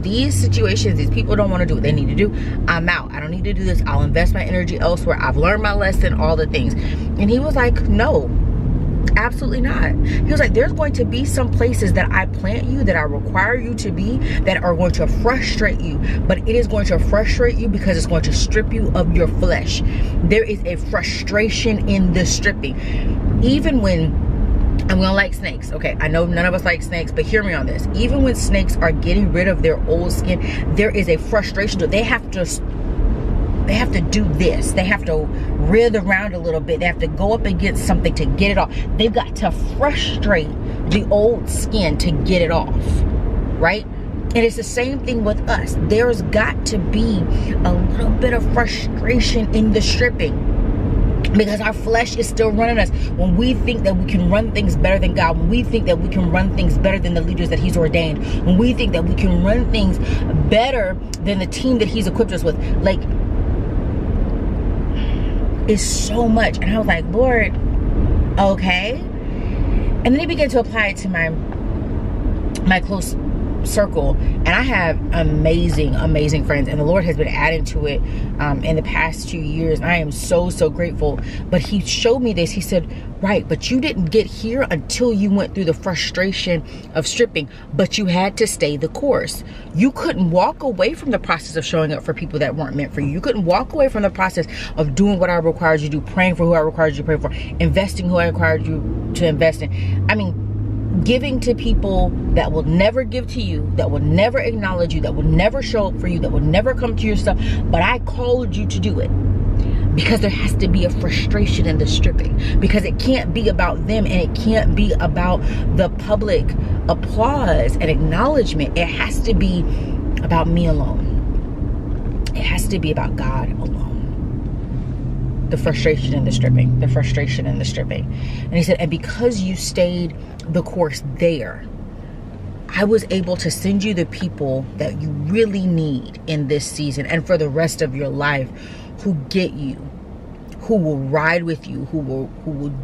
these situations, these people don't want to do what they need to do, I'm out. I don't need to do this. I'll invest my energy elsewhere. I've learned my lesson, all the things. And he was like, no, absolutely not. He was like, there's going to be some places that I plant you, that I require you to be, that are going to frustrate you. But it is going to frustrate you because it's going to strip you of your flesh. There is a frustration in the stripping. Even when, I'm gonna like snakes. Okay, I know none of us like snakes, but hear me on this. Even when snakes are getting rid of their old skin, there is a frustration. They have to do this. They have to writhe around a little bit. They have to go up against something to get it off. They've got to frustrate the old skin to get it off, right? And it's the same thing with us. There's got to be a little bit of frustration in the stripping, because our flesh is still running us. When we think that we can run things better than God, when we think that we can run things better than the leaders that he's ordained, when we think that we can run things better than the team that he's equipped us with, like, is so much. And I was like, Lord, okay. And then he began to apply it to my close circle, and I have amazing friends, and the Lord has been adding to it in the past 2 years. I am so grateful. But he showed me this. He said, right, but you didn't get here until you went through the frustration of stripping, but you had to stay the course. You couldn't walk away from the process of showing up for people that weren't meant for you. You couldn't walk away from the process of doing what I required you to do, praying for who I required you to pray for, investing who I required you to invest in. I mean, giving to people that will never give to you, that will never acknowledge you, that will never show up for you, that will never come to your stuff. But I called you to do it because there has to be a frustration in the stripping, because it can't be about them, and it can't be about the public applause and acknowledgement. It has to be about me alone. It has to be about God alone. The frustration in the stripping, the frustration in the stripping. And he said, and because you stayed the course there, I was able to send you the people that you really need in this season and for the rest of your life, who get you, who will ride with you, who will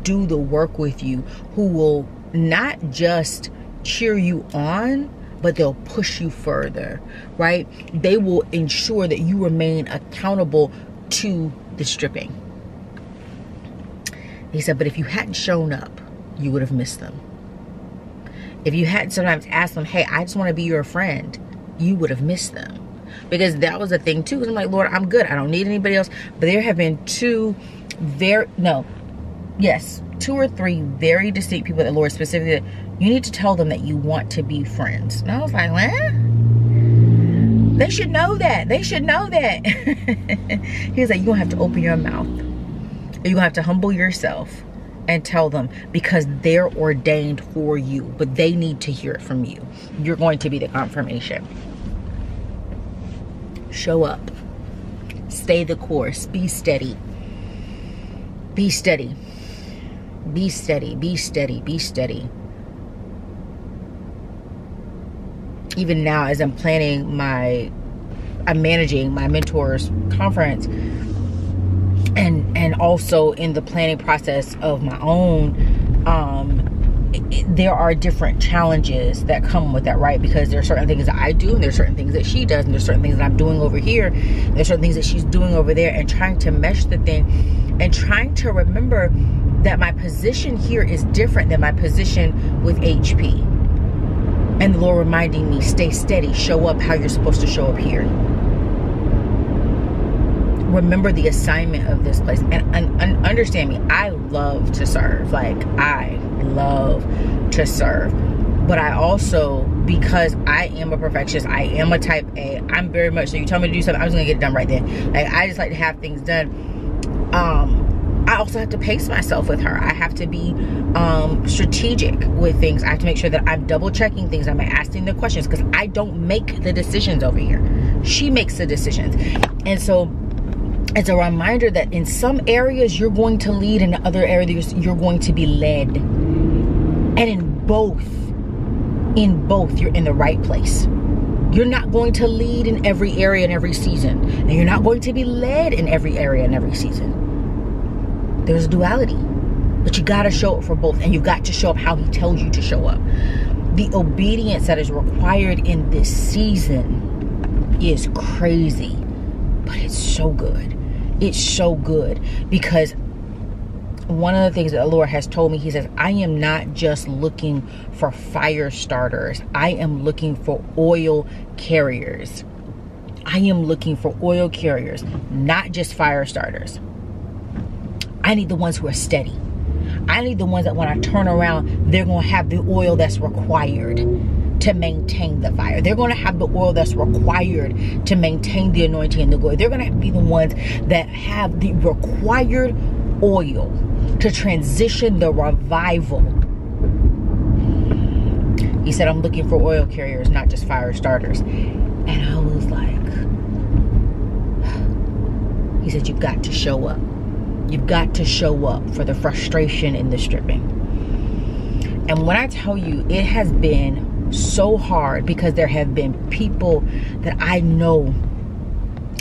do the work with you, who will not just cheer you on, but they'll push you further, right? They will ensure that you remain accountable to the stripping. He said, but if you hadn't shown up, you would have missed them. If you hadn't sometimes asked them, hey, I just want to be your friend, you would have missed them. Because that was a thing too. I'm like, Lord, I'm good. I don't need anybody else. But there have been two or three very distinct people that the Lord specifically, you need to tell them that you want to be friends. And I was like, what? They should know that. They should know that. He was like, you're going to have to open your mouth. You're going to have to humble yourself and tell them, because they're ordained for you, but they need to hear it from you. You're going to be the confirmation. Show up. Stay the course. Be steady. Be steady. Be steady. Be steady. Be steady. Even now, as I'm managing my mentors conference, and also in the planning process of my own, there are different challenges that come with that, right? Because there are certain things that I do, and there's certain things that she does, and there's certain things that I'm doing over here, and there's certain things that she's doing over there, and trying to mesh the thing, and trying to remember that my position here is different than my position with HP. And the Lord reminding me, stay steady, show up how you're supposed to show up here. Remember the assignment of this place. And understand me, I love to serve. Like, I love to serve. But I also, because I am a perfectionist, I am a type A, I'm very much, so you tell me to do something, I'm just gonna get it done right then. Like, I just like to have things done. I also have to pace myself with her. I have to be strategic with things. I have to make sure that I'm double checking things. I'm asking the questions, because I don't make the decisions over here. She makes the decisions. And so it's a reminder that in some areas you're going to lead, and in other areas you're going to be led. And in both you're in the right place. You're not going to lead in every area and every season, and you're not going to be led in every area and every season. There's duality, but you got to show up for both, and you've got to show up how he tells you to show up. The obedience that is required in this season is crazy, but it's so good. It's so good, because one of the things that the Lord has told me, he says, I am not just looking for fire starters. I am looking for oil carriers. I am looking for oil carriers, not just fire starters. I need the ones who are steady. I need the ones that when I turn around, they're going to have the oil that's required to maintain the fire. They're going to have the oil that's required to maintain the anointing and the glory. They're going to be the ones that have the required oil to transition the revival. He said, I'm looking for oil carriers, not just fire starters. And I was like, he said, you've got to show up. You've got to show up for the frustration in the stripping. And when I tell you, it has been so hard, because there have been people that I know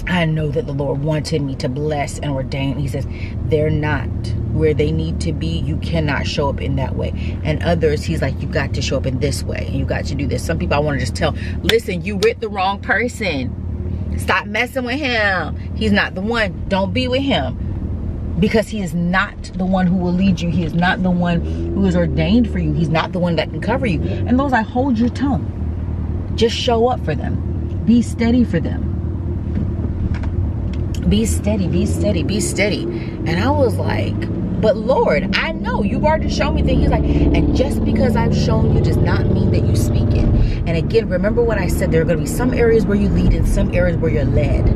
I know that the Lord wanted me to bless and ordain. He says, they're not where they need to be. You cannot show up in that way. And others, he's like, you got to show up in this way. And you got to do this. Some people I want to just tell, listen, you with the wrong person. Stop messing with him. He's not the one. Don't be with him. Because he is not the one who will lead you. He is not the one who is ordained for you. He's not the one that can cover you. And those, I hold your tongue. Just show up for them. Be steady for them. Be steady, be steady, be steady. And I was like, but Lord, I know you've already shown me things. He's like, and just because I've shown you does not mean that you speak it. And again, remember what I said, there are going to be some areas where you lead and some areas where you're led.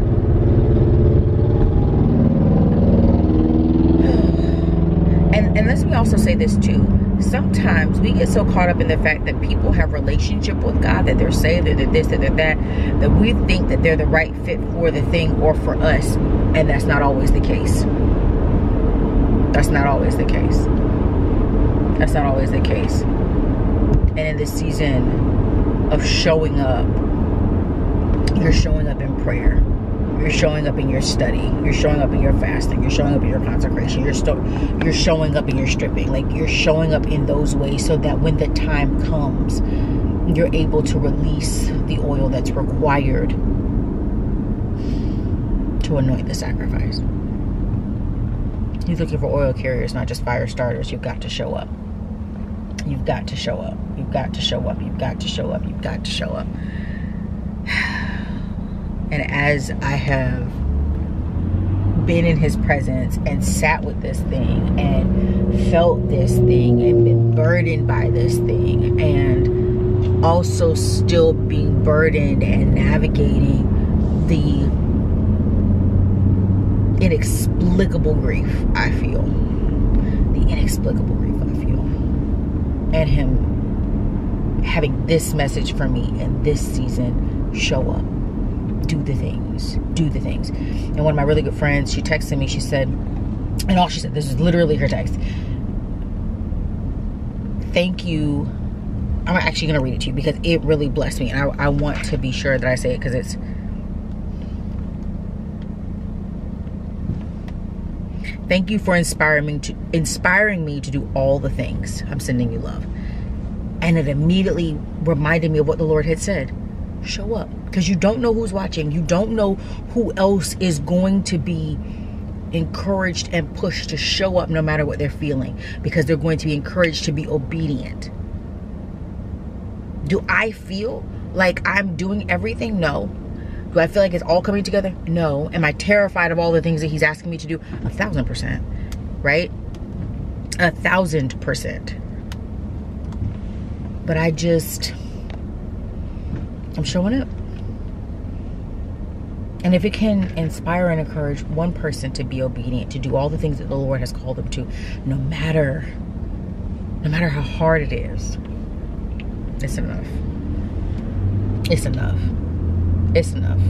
And let me also say this too. Sometimes we get so caught up in the fact that people have relationship with God, that they're saved, that they're this, that they're that we think that they're the right fit for the thing or for us. And that's not always the case. That's not always the case. That's not always the case. And in this season of showing up, you're showing up in prayer. You're showing up in your study. You're showing up in your fasting. You're showing up in your consecration. You're showing up in your stripping. Like, you're showing up in those ways so that when the time comes, you're able to release the oil that's required to anoint the sacrifice. He's looking for oil carriers, not just fire starters. You've got to show up. You've got to show up. You've got to show up. You've got to show up. You've got to show up. And as I have been in his presence and sat with this thing and felt this thing and been burdened by this thing, and also still being burdened and navigating the inexplicable grief I feel. The inexplicable grief I feel. And him having this message for me in this season, show up. Do the things. Do the things. And one of my really good friends, she texted me, she said, and all she said, this is literally her text. Thank you. I'm actually going to read it to you because it really blessed me. And I want to be sure that I say it because it's, thank you for inspiring me to do all the things. I'm sending you love. And it immediately reminded me of what the Lord had said. Show up, because you don't know who's watching. You don't know who else is going to be encouraged and pushed to show up no matter what they're feeling, because they're going to be encouraged to be obedient. Do I feel like I'm doing everything? No. Do I feel like it's all coming together? No. Am I terrified of all the things that he's asking me to do? 1,000%. Right? 1,000%. But I'm showing up. And if it can inspire and encourage one person to be obedient, to do all the things that the Lord has called them to, no matter how hard it is, it's enough. It's enough. It's enough.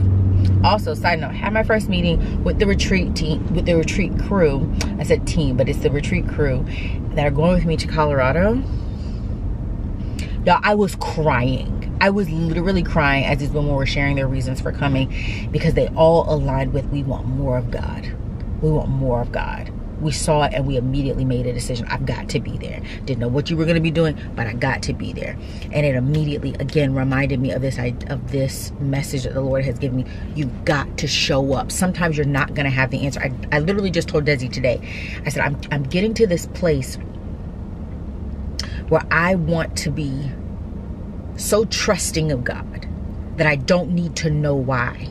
Also, side note, had my first meeting with the retreat team, with the retreat crew. I said team, but it's the retreat crew that are going with me to Colorado. Y'all, I was crying. I was literally crying as these women were sharing their reasons for coming, because they all aligned with, we want more of God. We want more of God. We saw it and we immediately made a decision. I've got to be there. Didn't know what you were going to be doing, but I got to be there. And it immediately, again, reminded me of this message that the Lord has given me. You've got to show up. Sometimes you're not going to have the answer. I literally just told Desi today, I said, I'm getting to this place where I want to be so trusting of God that I don't need to know why.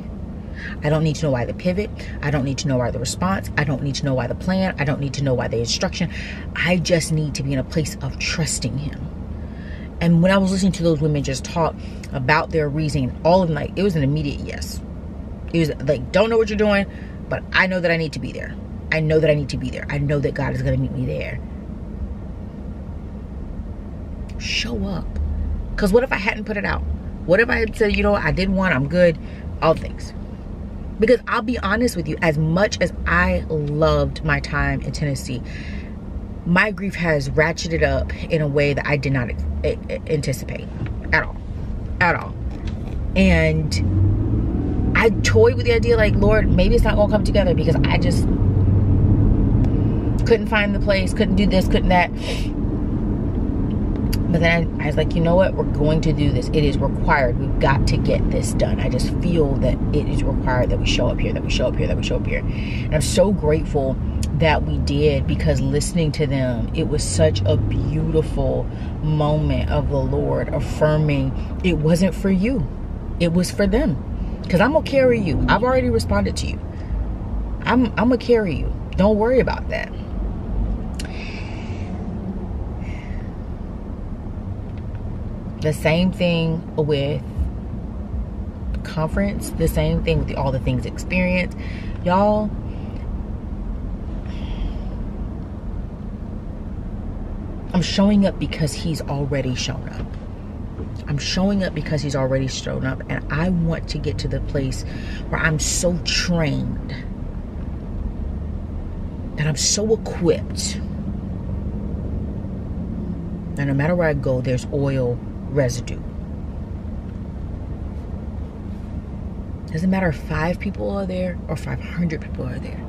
I don't need to know why the pivot. I don't need to know why the response. I don't need to know why the plan. I don't need to know why the instruction. I just need to be in a place of trusting him. And when I was listening to those women just talk about their reasoning, all of them, like, it was an immediate yes. It was like, don't know what you're doing, but I know that I need to be there. I know that I need to be there. I know that God is going to meet me there. Show up. Because what if I hadn't put it out? What if I had said, you know what, I did one, I'm good, all things. Because I'll be honest with you, as much as I loved my time in Tennessee, my grief has ratcheted up in a way that I did not anticipate at all. And I I toyed with the idea, like, Lord, maybe it's not going to come together because I just couldn't find the place, couldn't do this, couldn't that. But then I was like, you know what? We're going to do this. It is required. We've got to get this done. I just feel that it is required that we show up here, that we show up here, that we show up here. And I'm so grateful that we did, because listening to them, it was such a beautiful moment of the Lord affirming it wasn't for you. It was for them. Because I'm going to carry you. I've already responded to you. I'm going to carry you. Don't worry about that. The same thing with the conference. The same thing with all the things experienced. Y'all, I'm showing up because he's already shown up. I'm showing up because he's already shown up. And I want to get to the place where I'm so trained, that I'm so equipped, and no matter where I go, there's oil residue. Doesn't matter if 5 people are there or 500 people are there.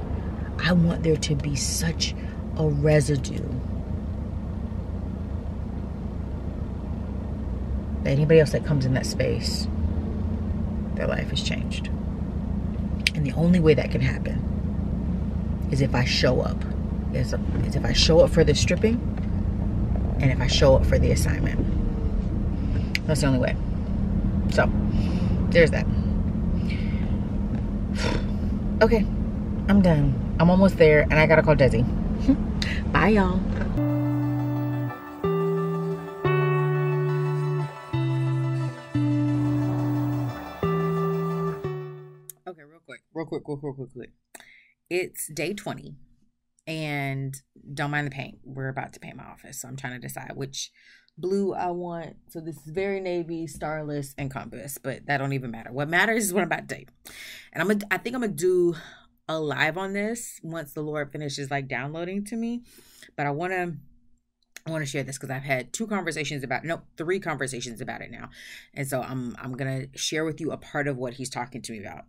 I want there to be such a residue that anybody else that comes in that space, their life is changed. And the only way that can happen is if I show up. Is if I show up for the stripping, and if I show up for the assignment. That's the only way. So, there's that. Okay, I'm done. I'm almost there, and I gotta call Desi. Bye, y'all. Okay, real quick. It's day 20, and don't mind the paint. We're about to paint my office, so I'm trying to decide which blue I want. So this is very navy, starless, and compass, but that don't even matter. What matters is what I'm about to do. And I think I'm gonna do a live on this once the Lord finishes like downloading to me. But I want to share this because I've had 3 conversations about it now. And so I'm gonna share with you a part of what he's talking to me about.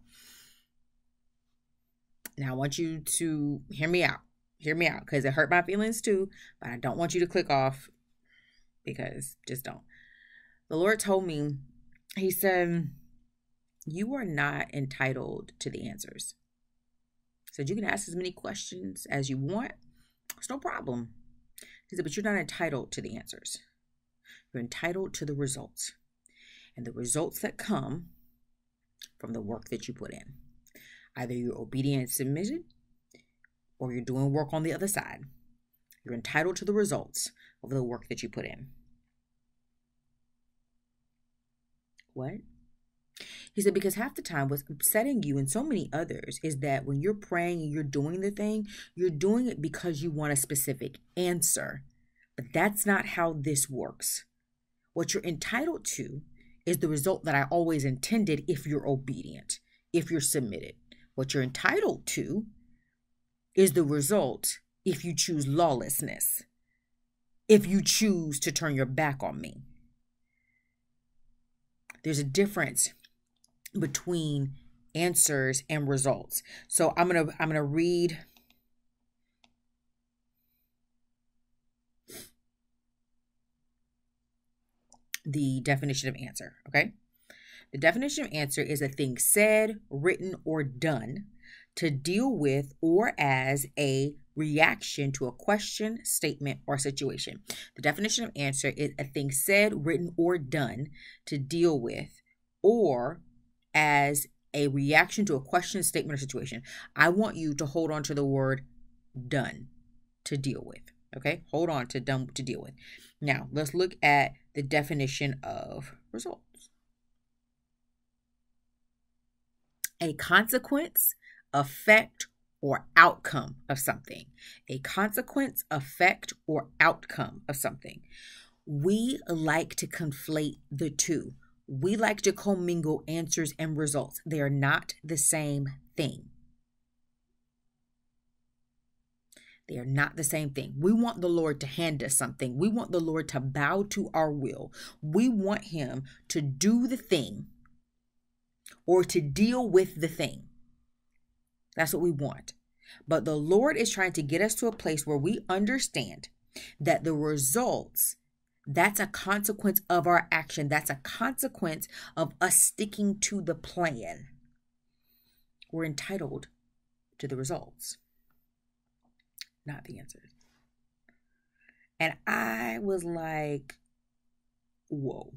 Now I want you to hear me out, because it hurt my feelings too, but I don't want you to click off, because just don't. The Lord told me, he said, you are not entitled to the answers. He said, you can ask as many questions as you want. It's no problem. He said, but you're not entitled to the answers. You're entitled to the results. And the results that come from the work that you put in. Either you're obedient and submitted, or you're doing work on the other side. You're entitled to the results of the work that you put in. What? He said, because half the time what's upsetting you and so many others is that when you're praying and you're doing the thing, you're doing it because you want a specific answer. But that's not how this works. What you're entitled to is the result that I always intended if you're obedient, if you're submitted. What you're entitled to is the result if you choose lawlessness, if you choose to turn your back on me. There's a difference between answers and results. So I'm gonna read the definition of answer, okay? The definition of answer is a thing said, written, or done to deal with or as a reaction to a question, statement, or situation. The definition of answer is a thing said, written, or done to deal with or as a reaction to a question, statement, or situation. I want you to hold on to the word done, to deal with. Okay? Hold on to done, to deal with. Now, let's look at the definition of results. A consequence, effect, or outcome of something. A consequence, effect, or outcome of something. We like to conflate the two. We like to commingle answers and results. They are not the same thing. They are not the same thing. We want the Lord to hand us something. We want the Lord to bow to our will. We want him to do the thing or to deal with the thing. That's what we want. But the Lord is trying to get us to a place where we understand that the results, that's a consequence of our action. That's a consequence of us sticking to the plan. We're entitled to the results, not the answers. And I was like, whoa.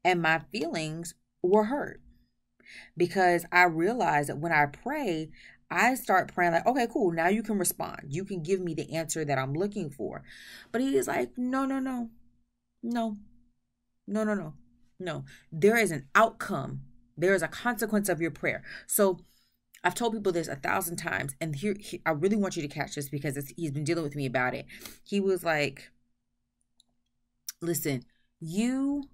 And my feelings were hurt because I realized that when I pray, I start praying like, okay, cool. Now you can respond. You can give me the answer that I'm looking for. But he is like, no. There is an outcome. There is a consequence of your prayer. So I've told people this 1,000 times. And here I really want you to catch this because he's been dealing with me about it. He was like, listen, you'll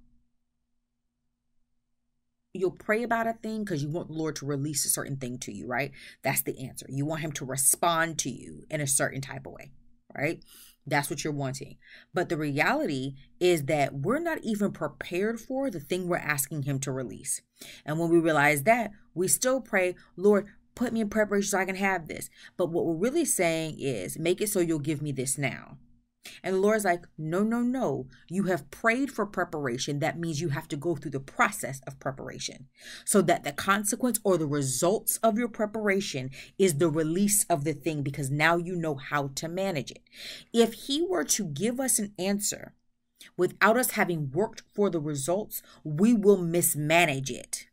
pray about a thing because you want the Lord to release a certain thing to you, right? That's the answer. You want him to respond to you in a certain type of way, right? That's what you're wanting. But the reality is that we're not even prepared for the thing we're asking him to release. And when we realize that, we still pray, Lord, put me in preparation so I can have this. But what we're really saying is, make it so you'll give me this now. And the Lord's like, no. You have prayed for preparation. That means you have to go through the process of preparation so that the consequence or the results of your preparation is the release of the thing, because now you know how to manage it. If he were to give us an answer without us having worked for the results, we will mismanage it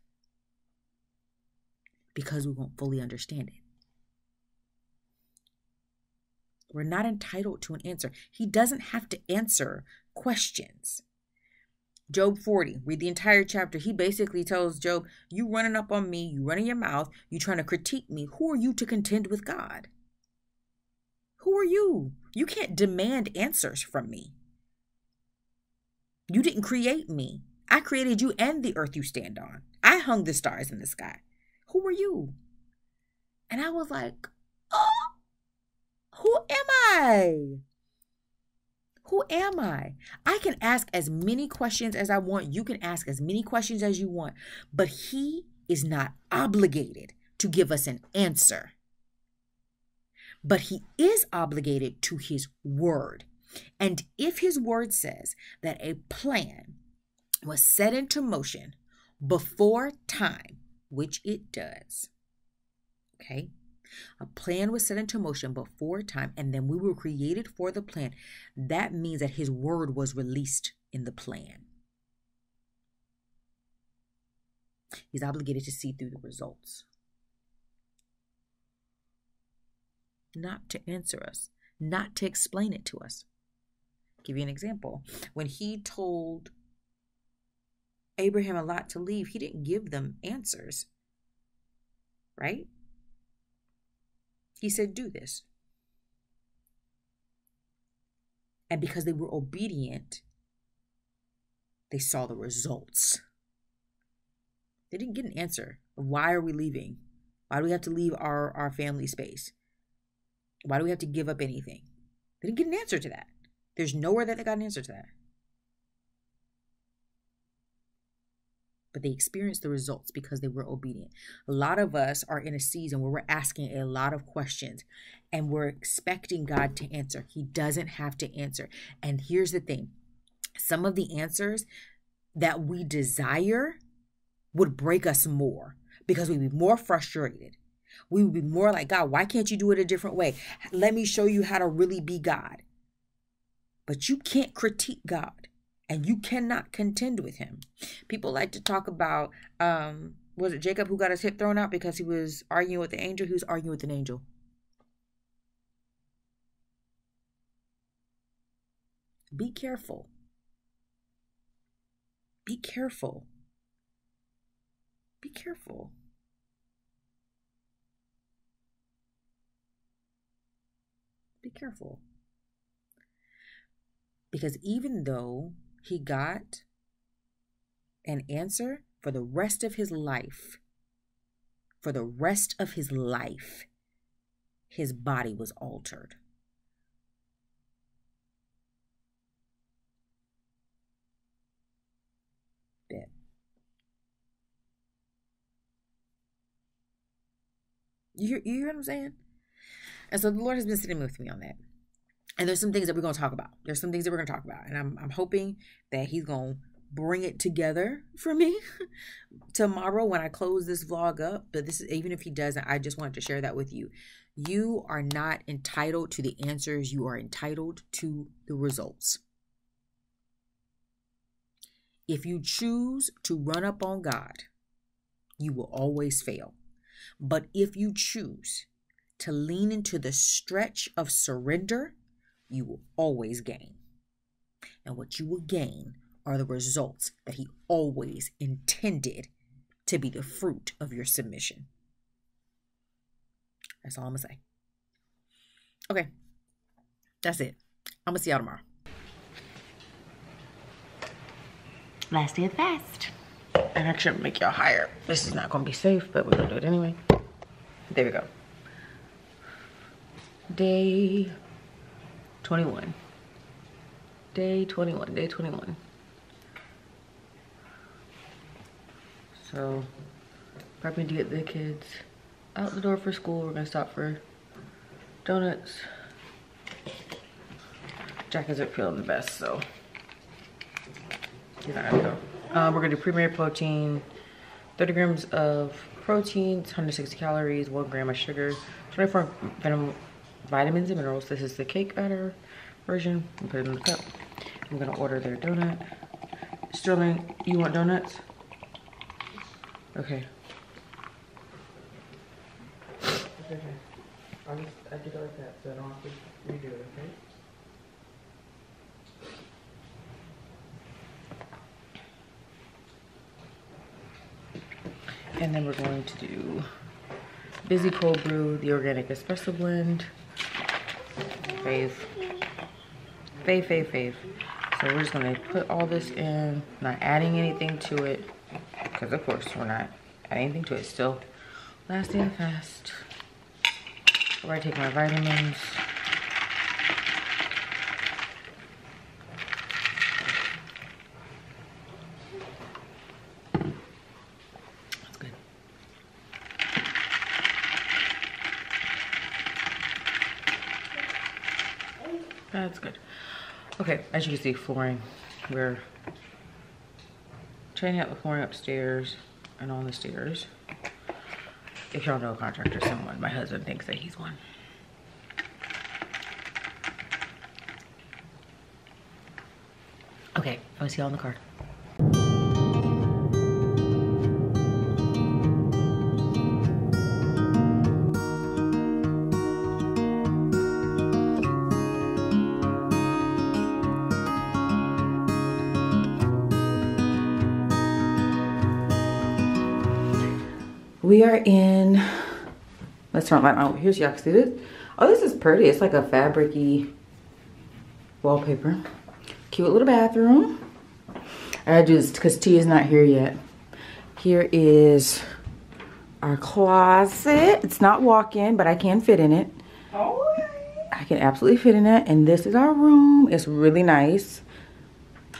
because we won't fully understand it. We're not entitled to an answer. He doesn't have to answer questions. Job 40, read the entire chapter. He basically tells Job, you running up on me, you running your mouth, you trying to critique me. Who are you to contend with God? Who are you? You can't demand answers from me. You didn't create me. I created you and the earth you stand on. I hung the stars in the sky. Who are you? And I was like, oh. Who am I? Who am I? I can ask as many questions as I want. You can ask as many questions as you want. But he is not obligated to give us an answer. But he is obligated to his word. And if his word says that a plan was set into motion before time, which it does, okay? A plan was set into motion before time, and then we were created for the plan. That means that his word was released in the plan. He's obligated to see through the results, not to answer us, not to explain it to us. I'll give you an example. When he told Abraham and Lot to leave, he didn't give them answers, right? He said, do this. And because they were obedient, they saw the results. They didn't get an answer of why are we leaving? Why do we have to leave our family space? Why do we have to give up anything? They didn't get an answer to that. There's nowhere that they got an answer to that. But they experienced the results because they were obedient. A lot of us are in a season where we're asking a lot of questions and we're expecting God to answer. He doesn't have to answer. And here's the thing. Some of the answers that we desire would break us more because we'd be more frustrated. We would be more like, God, why can't you do it a different way? Let me show you how to really be God. But you can't critique God. And you cannot contend with him. People like to talk about, was it Jacob who got his hip thrown out because he was arguing with the angel? He was arguing with an angel. Be careful. Be careful. Be careful. Be careful. Because even though he got an answer for the rest of his life, his body was altered. You hear what I'm saying? And so the Lord has been sitting with me on that. And there's some things that we're going to talk about. There's some things that we're going to talk about. And I'm hoping that he's going to bring it together for me tomorrow when I close this vlog up. But this is, even if he doesn't, I just wanted to share that with you. You are not entitled to the answers. You are entitled to the results. If you choose to run up on God, you will always fail. But if you choose to lean into the stretch of surrender, you will always gain. And what you will gain are the results that he always intended to be the fruit of your submission. That's all I'm going to say. Okay. That's it. I'm going to see y'all tomorrow. Last day of the fast. And I shouldn't make y'all higher. This is not going to be safe, but we're going to do it anyway. There we go. Day 21. Day 21. Day 21. So, prepping to get the kids out the door for school. We're going to stop for donuts. Jack isn't feeling the best, so he's not going to go. We're going to do pre-made protein, 30 grams of protein, 160 calories, 1 gram of sugar, 24 vitamins and minerals. This is the cake batter version. I'll put it in the cup. I'm going to order their donut. Sterling, you want donuts? Okay. Okay. I did it like that, so I don't have to redo it, okay? And then we're going to do Busy Cold Brew, the organic espresso blend. Fave. Fave. So we're just gonna put all this in, not adding anything to it, because of course we're not adding anything to it. Still last day of the fast. Where I take my vitamins. That's good. Okay, as you can see, flooring. We're changing out the flooring upstairs and on the stairs. If y'all know a contractor, someone, my husband thinks that he's one. Okay, I'll see y'all in the car. We are in, let's turn light on. Here's y'all can see this. Oh, this is pretty. It's like a fabric-y wallpaper. Cute little bathroom. I gotta do this because T is not here yet. Here is our closet. It's not walk-in, but I can fit in it. Oh, I can absolutely fit in it. And this is our room. It's really nice.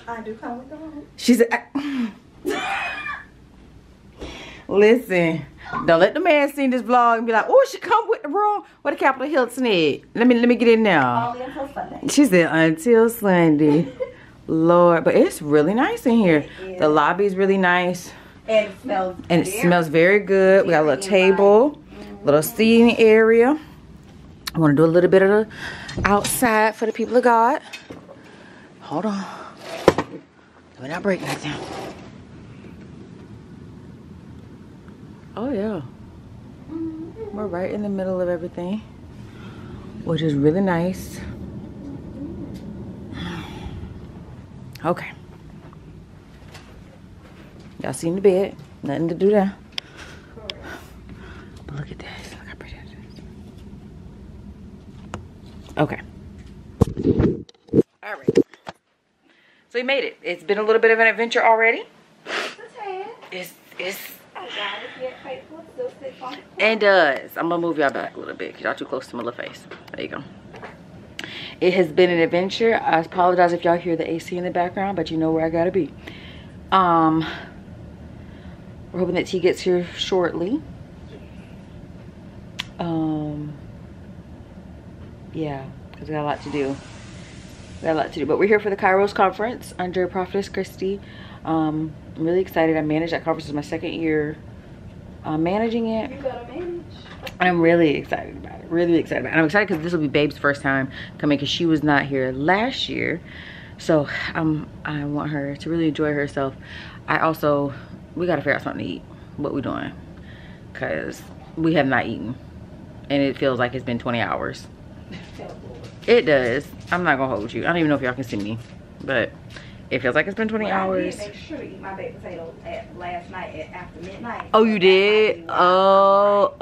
I do come with the room. She said, listen, don't let the man see this vlog and be like, oh, she come with the room. What a Capitol Hilton is. Let me get in now. Only until Sunday. She said until Sunday. Lord, but it's really nice in here. The lobby's really nice. And it smells very good. We got a little table, little seating area. I want to do a little bit of the outside for the people of God. Hold on. Let me not break nothing. Oh yeah, we're right in the middle of everything, which is really nice. Okay, y'all seen the bed, nothing to do there. But look at this, look how pretty it is. Okay, all right, so we made it. It's been a little bit of an adventure already. It's it does. I'm gonna move y'all back a little bit because y'all too close to my little face. There you go. It has been an adventure. I apologize if y'all hear the AC in the background, but you know where I gotta be. We're hoping that T gets here shortly. Yeah, because we got a lot to do. But we're here for the Kairos Conference under Prophetess Christy. I'm really excited. I managed that conference. It's my second year managing it. You gotta manage. I'm really excited about it. Really excited about it. And I'm excited because this will be Babe's first time coming, because she was not here last year. So I want her to really enjoy herself. We gotta figure out something to eat. What we doing? Because we have not eaten. And it feels like it's been 20 hours. It does. I'm not gonna hold you. I don't even know if y'all can see me, but it feels like it's been 20 hours. I did make sure to eat my baked potatoes last night after midnight. Oh, you did? Oh,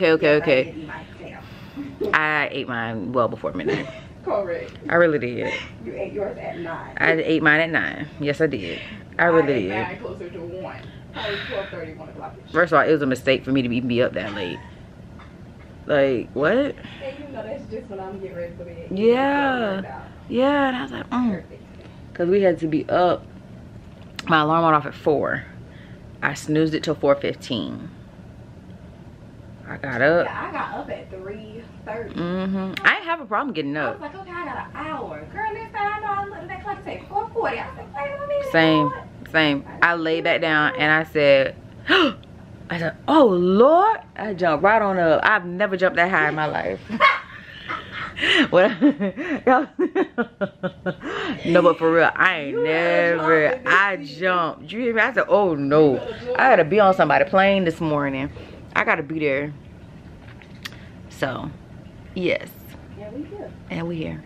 okay. I ate mine well before midnight. Correct. I really did. You ate yours at 9. I ate mine at 9. Yes, I did. I really did. 9 closer to 1. Probably 12:30, 1 o'clock. First of all, it was a mistake for me to even be up that late. Like, what? And you know that's just when I'm getting ready for bed. Yeah, and I was like, because we had to be up. My alarm went off at 4. I snoozed it till 4:15. I got up. Yeah, I got up at 3:30. I didn't have a problem getting I up. was like, okay, I got an hour. Girl, next time I looked at that clock and said 4:40. I was like, wait a minute. Same. I laid back down and I said, I said, oh Lord. I jumped right on up. I've never jumped that high in my life. No, but for real, I jumped. You hear me? I said, oh no. I gotta be on somebody's plane this morning. I gotta be there. So, yes. Yeah, we here. And we here.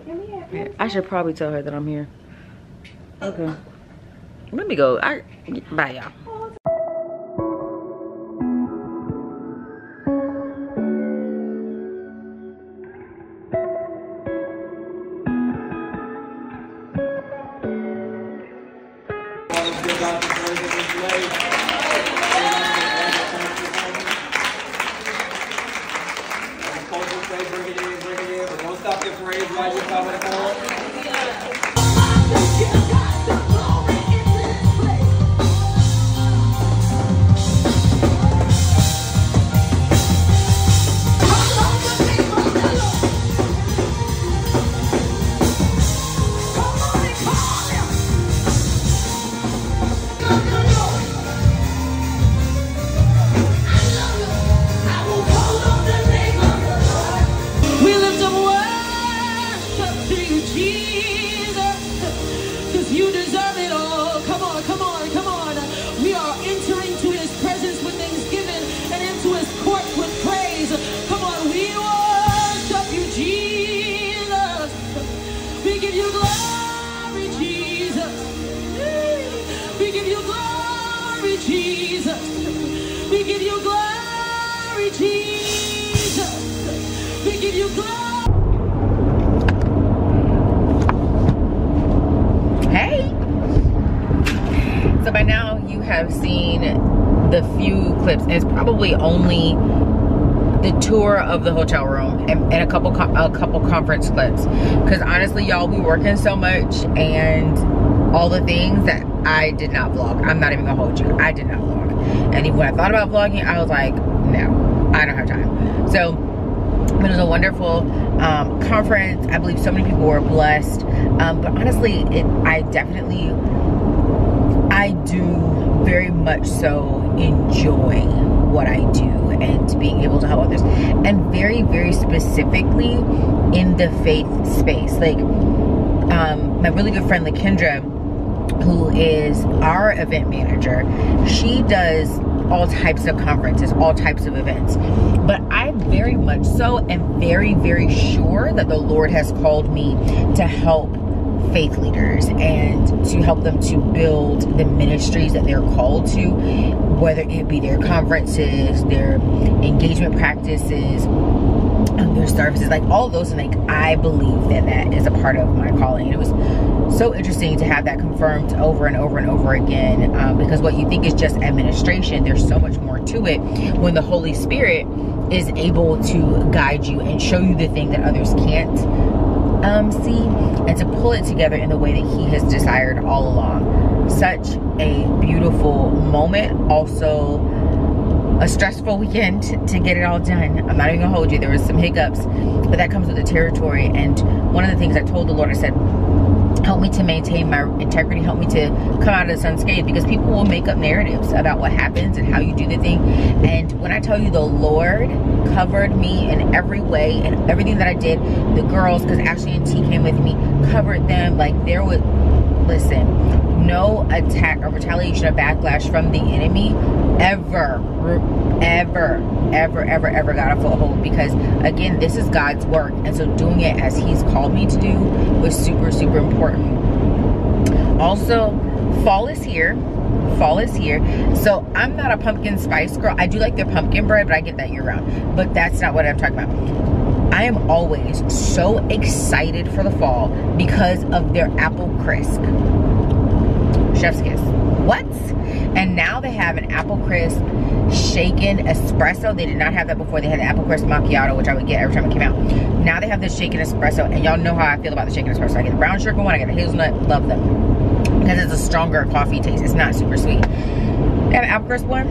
Yeah, we here. I should probably tell her that I'm here. Okay. Let me go. Bye, y'all. So by now you have seen the few clips, and it's probably only the tour of the hotel room and a couple conference clips, because honestly y'all, we working so much and all the things that I did not vlog. I'm not even gonna hold you, I did not vlog. And even when I thought about vlogging, I was like, no, I don't have time. So it was a wonderful conference. I believe so many people were blessed, but honestly I do very much so enjoy what I do and being able to help others, and very, very specifically in the faith space. Like my really good friend Lakendra, who is our event manager, she does all types of conferences, all types of events, but I very much so am very, very sure that the Lord has called me to help faith leaders and to help them to build the ministries that they're called to, whether it be their conferences, their engagement practices, their services, like all of those things. Like, I believe that is a part of my calling. And it was so interesting to have that confirmed over and over and over again, because what you think is just administration, there's so much more to it when the Holy Spirit is able to guide you and show you the thing that others can't see, and to pull it together in the way that He has desired all along. Such a beautiful moment. Also a stressful weekend to get it all done. I'm not even gonna hold you. There was some hiccups, but that comes with the territory. And one of the things I told the Lord, I said, help me to maintain my integrity, help me to come out of this unscathed, because people will make up narratives about what happens and how you do the thing. And when I tell you the Lord covered me in every way, and everything that I did, the girls, because Ashley and T came with me, covered them. Like, there would, listen, no attack or retaliation or backlash from the enemy ever got a foothold, because again, this is God's work, and so doing it as he's called me to do was super important. Also, fall is here. So I'm not a pumpkin spice girl. I do like their pumpkin bread, but I get that year round, but that's not what I'm talking about. I am always so excited for the fall because of their apple crisp. Chef's kiss. What? And now they have an apple crisp shaken espresso. They did not have that before. They had the apple crisp macchiato, which I would get every time it came out. Now they have this shaken espresso, and y'all know how I feel about the shaken espresso. I get the brown sugar one, I get the hazelnut, love them, because it's a stronger coffee taste. It's not super sweet. They have an apple crisp one.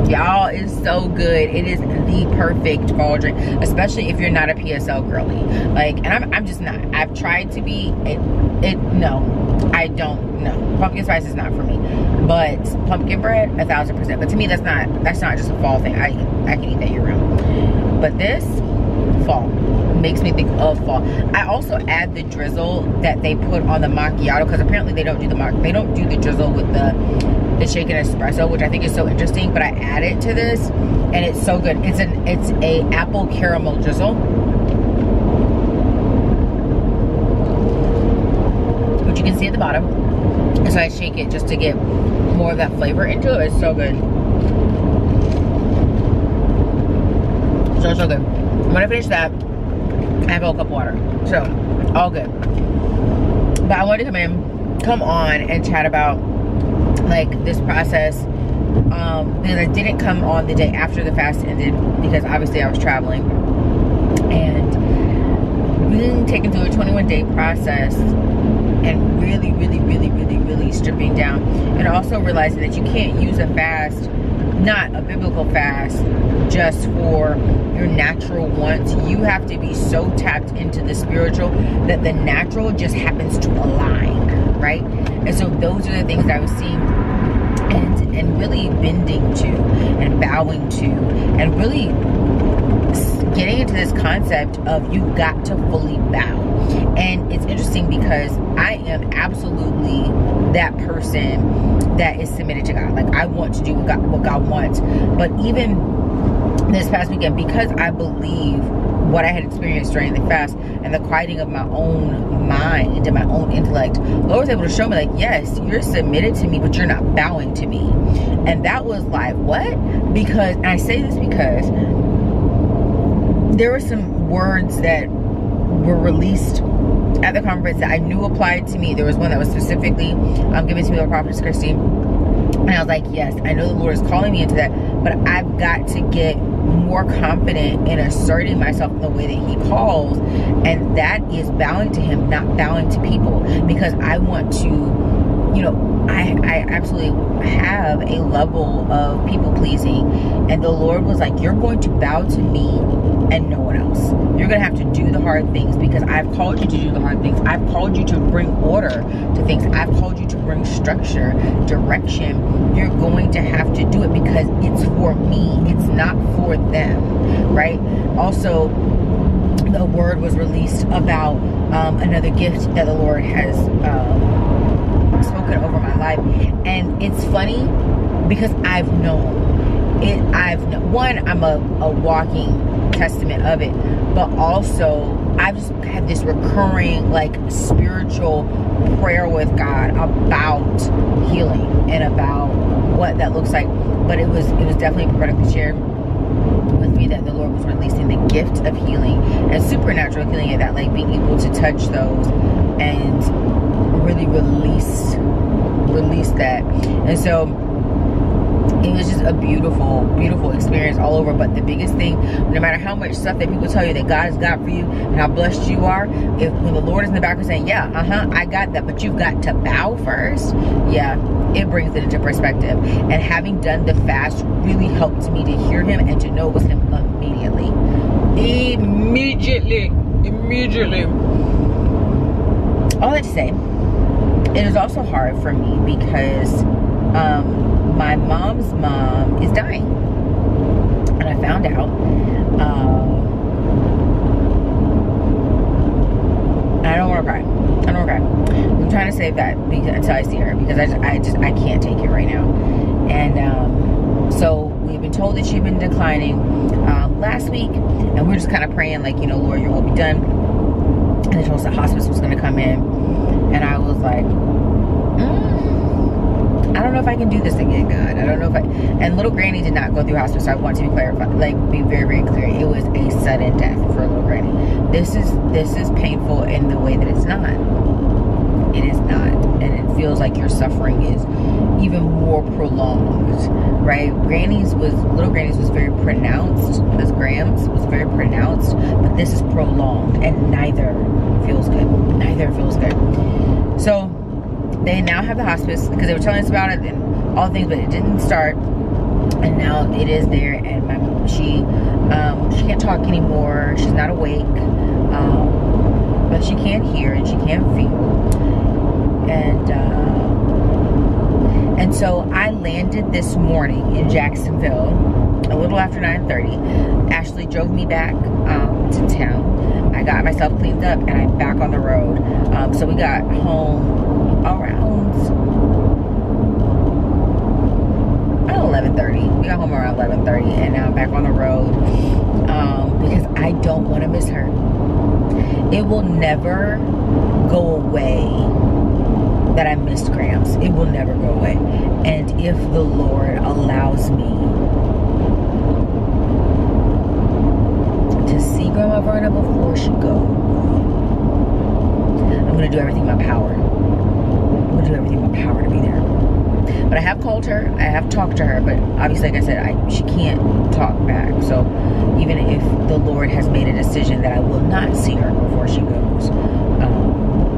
Y'all, it's so good. It is the perfect fall drink, especially if you're not a PSL girly. Like, and I'm just not. I've tried to be. No, I don't know. Pumpkin spice is not for me, but pumpkin bread, 1000%. But to me, that's not just a fall thing. I can eat that year round. But this fall makes me think of fall. I also add the drizzle that they put on the macchiato, because apparently they don't do the drizzle with the shaken espresso, which I think is so interesting, but I add it to this and it's so good. It's a apple caramel drizzle, which you can see at the bottom. And so I shake it just to get more of that flavor into it. It's so good. So good. I'm gonna finish that. I have a cup of water, so all good. But I wanted to come on and chat about like this process, because I didn't come on the day after the fast ended, because obviously I was traveling, and being taken through a 21-day process and really stripping down, and also realizing that you can't use a fast, not a biblical fast, just for your natural wants. You have to be so tapped into the spiritual that the natural just happens to align, right? And so those are the things that I was seeing and really bending to and bowing to, and really getting into this concept of you've got to fully bow. And it's interesting because I am absolutely that person that is submitted to God. Like, I want to do what God wants. But even this past weekend, because I believe what I had experienced during the fast and the quieting of my own mind and my own intellect, the Lord was able to show me, like, yes, you're submitted to me, but you're not bowing to me. And that was like, what? Because, and I say this because there were some words that were released at the conference that I knew applied to me. There was one that was specifically given to me by Prophetess Christy, and I was like, yes, I know the Lord is calling me into that, but I've got to get more confident in asserting myself in the way that he calls, and that is bowing to him, not bowing to people, because I want to, you know, I absolutely have a level of people pleasing, and the Lord was like, you're going to bow to me and no one else. You're gonna have to do the hard things, because I've called you to do the hard things. I've called you to bring order to things. I've called you to bring structure, direction. You're going to have to do it because it's for me. It's not for them, right? Also, the word was released about another gift that the Lord has spoken over my life. And it's funny because I've known it. One, I'm a walking testament of it, but also I've just had this recurring like spiritual prayer with God about healing and about what that looks like. But it was definitely prophetically shared with me that the Lord was releasing the gift of healing and supernatural healing, and that, like, being able to touch those and really release that. And so it was just a beautiful, beautiful experience all over. But the biggest thing, no matter how much stuff that people tell you that God has got for you and how blessed you are, when the Lord is in the background saying, yeah, I got that, but you've got to bow first, yeah, it brings it into perspective. And having done the fast really helped me to hear him and to know it was him immediately. Immediately. All that to say, it is also hard for me because my mom's mom is dying, and I found out. I don't want to cry. I'm trying to save that until I see her, because I can't take it right now. And so we've been told that she'd been declining last week, and we're just kind of praying, like, you know, Lord, your will be done. And they told us the hospice was going to come in, and I was like, I don't know if I can do this again, God. I don't know if and little granny did not go through hospice, so I want to be clarified, like, be very, very clear. It was a sudden death for little granny. This is painful in the way that it's not. It is not. And it feels like your suffering is even more prolonged, right? Little granny's was very pronounced. This Graham's was very pronounced, but this is prolonged, and neither feels good. So they now have the hospice, because they were telling us about it and all things, but it didn't start, and now it is there. And she can't talk anymore. She's not awake, but she can hear and she can feel. And so I landed this morning in Jacksonville a little after 9:30. Ashley drove me back to town. I got myself cleaned up and I'm back on the road. So we got home around 11:30. We got home around 11:30, and now I'm back on the road because I don't want to miss her. It will never go away that I missed Gramps. It will never go away. And if the Lord allows me to see Grandma Verna before she goes, I'm going to do everything in my power. I'm going to do everything in my power to be there. But I have called her. I have talked to her. But obviously, like I said, she can't talk back. So even if the Lord has made a decision that I will not see her before she goes,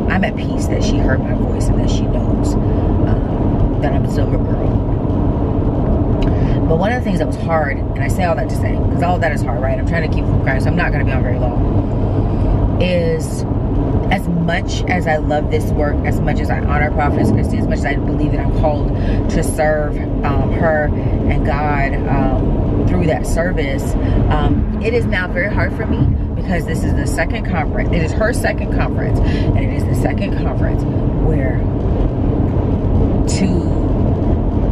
I'm at peace that she heard my voice and that she knows that I'm still her girl. But one of the things that was hard, and I say all that to say, because all of that is hard, right? I'm trying to keep from crying, so I'm not going to be on very long, is as much as I love this work, as much as I honor Prophetess Christy, as much as I believe that I'm called to serve her and God through that service, it is now very hard for me, because this is the second conference. It is her second conference, and it is the second conference where two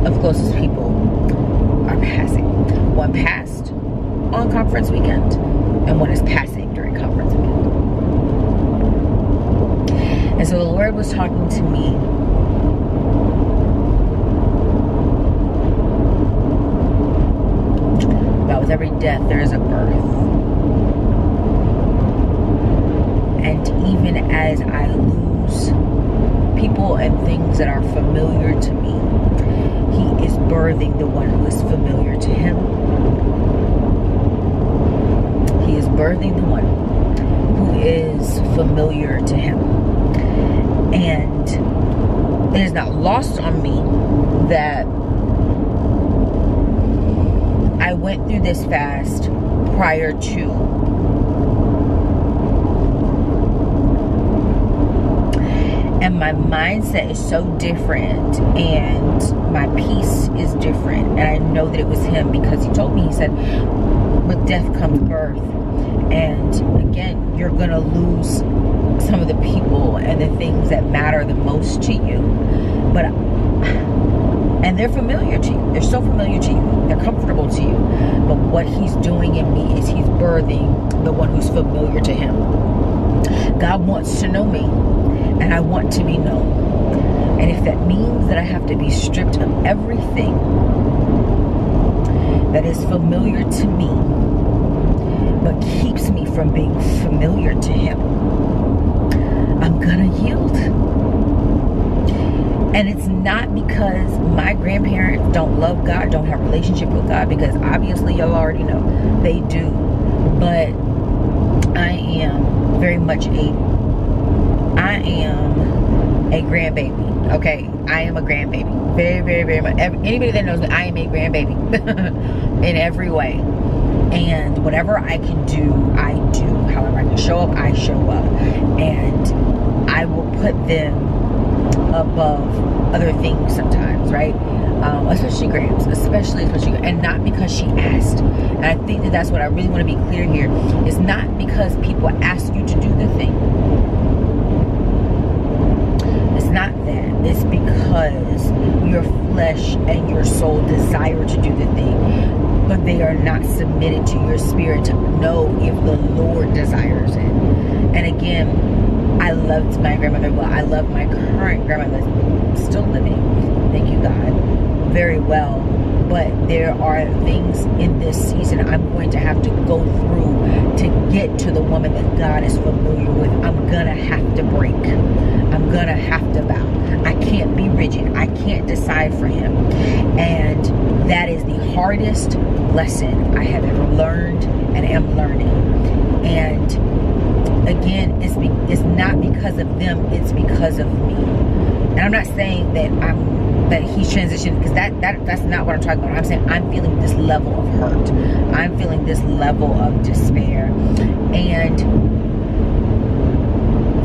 of closest people are passing. One passed on conference weekend, and one is passing during conference weekend. And so the Lord was talking to me about, with every death there is a birth. And even as I lose people and things that are familiar to me, He is birthing the one who is familiar to Him. He is birthing the one who is familiar to Him. And it is not lost on me that I went through this fast prior to and my mindset is so different, and my peace is different, and I know that it was Him, because He told me, He said, with death comes birth. And again, you're gonna lose some of the people and the things that matter the most to you, and they're familiar to you. They're so familiar to you. They're comfortable to you. But what He's doing in me is He's birthing the one who's familiar to Him. God wants to know me, and I want to be known. And if that means that I have to be stripped of everything that is familiar to me, but keeps me from being familiar to Him, I'm gonna yield. And it's not because my grandparents don't love God, don't have a relationship with God, because obviously y'all already know they do. But I am very much a grandbaby. Okay, I am a grandbaby. Very, very, very much. Anybody that knows me, I am a grandbaby in every way. And whatever I can do, I do. However I can show up, I show up. And I will put them above other things sometimes, right? Especially Grams, especially, and not because she asked. And I think that that's what I really want to be clear here. It's not because people ask you to do the thing. It's not that. It's because your flesh and your soul desire to do the thing, but they are not submitted to your spirit to know if the Lord desires it. And again, I loved my grandmother well. I love my current grandmother, still living, thank you God, very well. But there are things in this season I'm going to have to go through to get to the woman that God is familiar with. I'm gonna have to break. I'm gonna have to bow. I can't be rigid. I can't decide for him. And that is the hardest lesson I have ever learned and am learning. And again, it's not because of them, it's because of me. And I'm not saying that he's transitioned, because that's not what I'm talking about. I'm saying I'm feeling this level of hurt. I'm feeling this level of despair.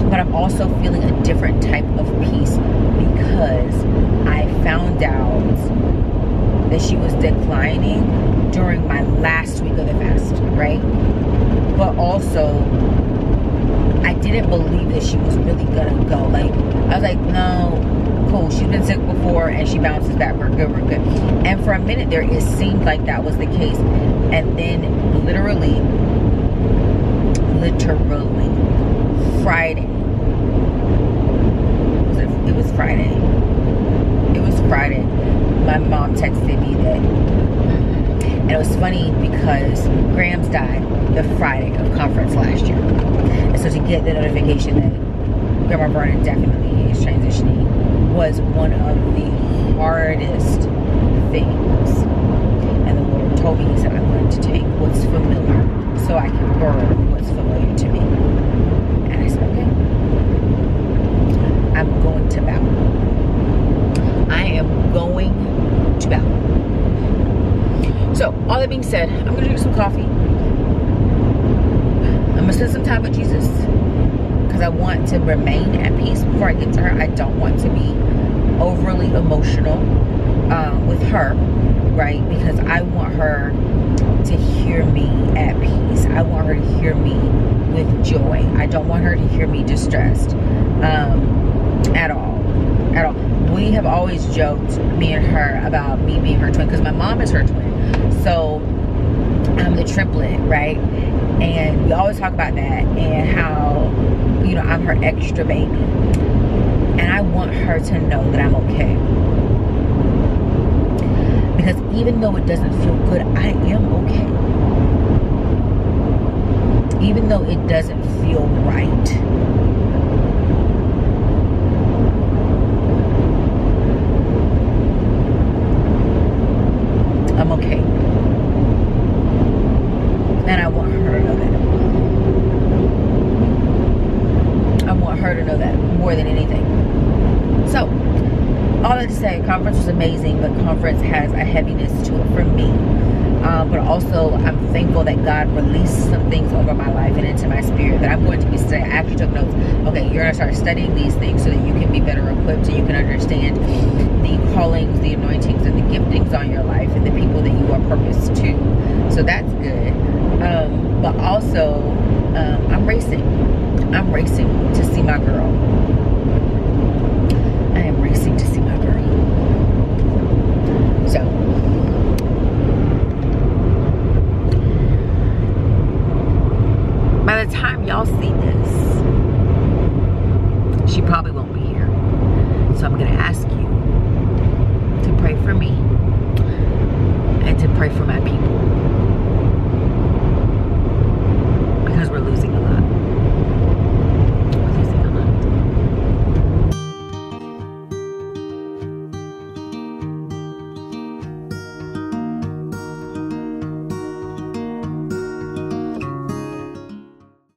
But I'm also feeling a different type of peace, because I found out that she was declining during my last week of the fast, right? But also, I didn't believe that she was really gonna go. Like, I was like, no, cool, she's been sick before and she bounces back, we're good. And for a minute there, it seemed like that was the case. And then literally Friday, it was Friday, my mom texted me that, and it was funny because Grams died the Friday of conference last year. And so to get the notification that Grandma Vernon definitely is transitioning was one of the hardest things. And the Lord told me, he said, I'm going to take what's familiar so I can birth what's familiar to me. And I said, okay. I'm going to bow. I am going to bow. So, all that being said, I'm going to drink some coffee. I'm going to spend some time with Jesus, because I want to remain at peace before I get to her. I don't want to be overly emotional with her, right? Because I want her to hear me at peace. I want her to hear me with joy. I don't want her to hear me distressed at all. We have always joked, me and her, about me being her twin, because my mom is her twin. So I'm the triplet, right? And we always talk about that, and how, you know, I'm her extra baby. And I want her to know that I'm okay. Because even though it doesn't feel good, I am okay. Even though it doesn't feel right. I'm okay. And I want her to know that. I want her to know that more than anything. So, all that to say, conference was amazing, but conference has a heaviness to it for me. But also, I'm thankful that God released some things over my life and into my spirit that I'm going to be studying. I actually took notes. Okay, you're going to start studying these things so that you can be better equipped, so you can understand the callings, the anointings, and the giftings on your life, and the people that you are purposed to. So that's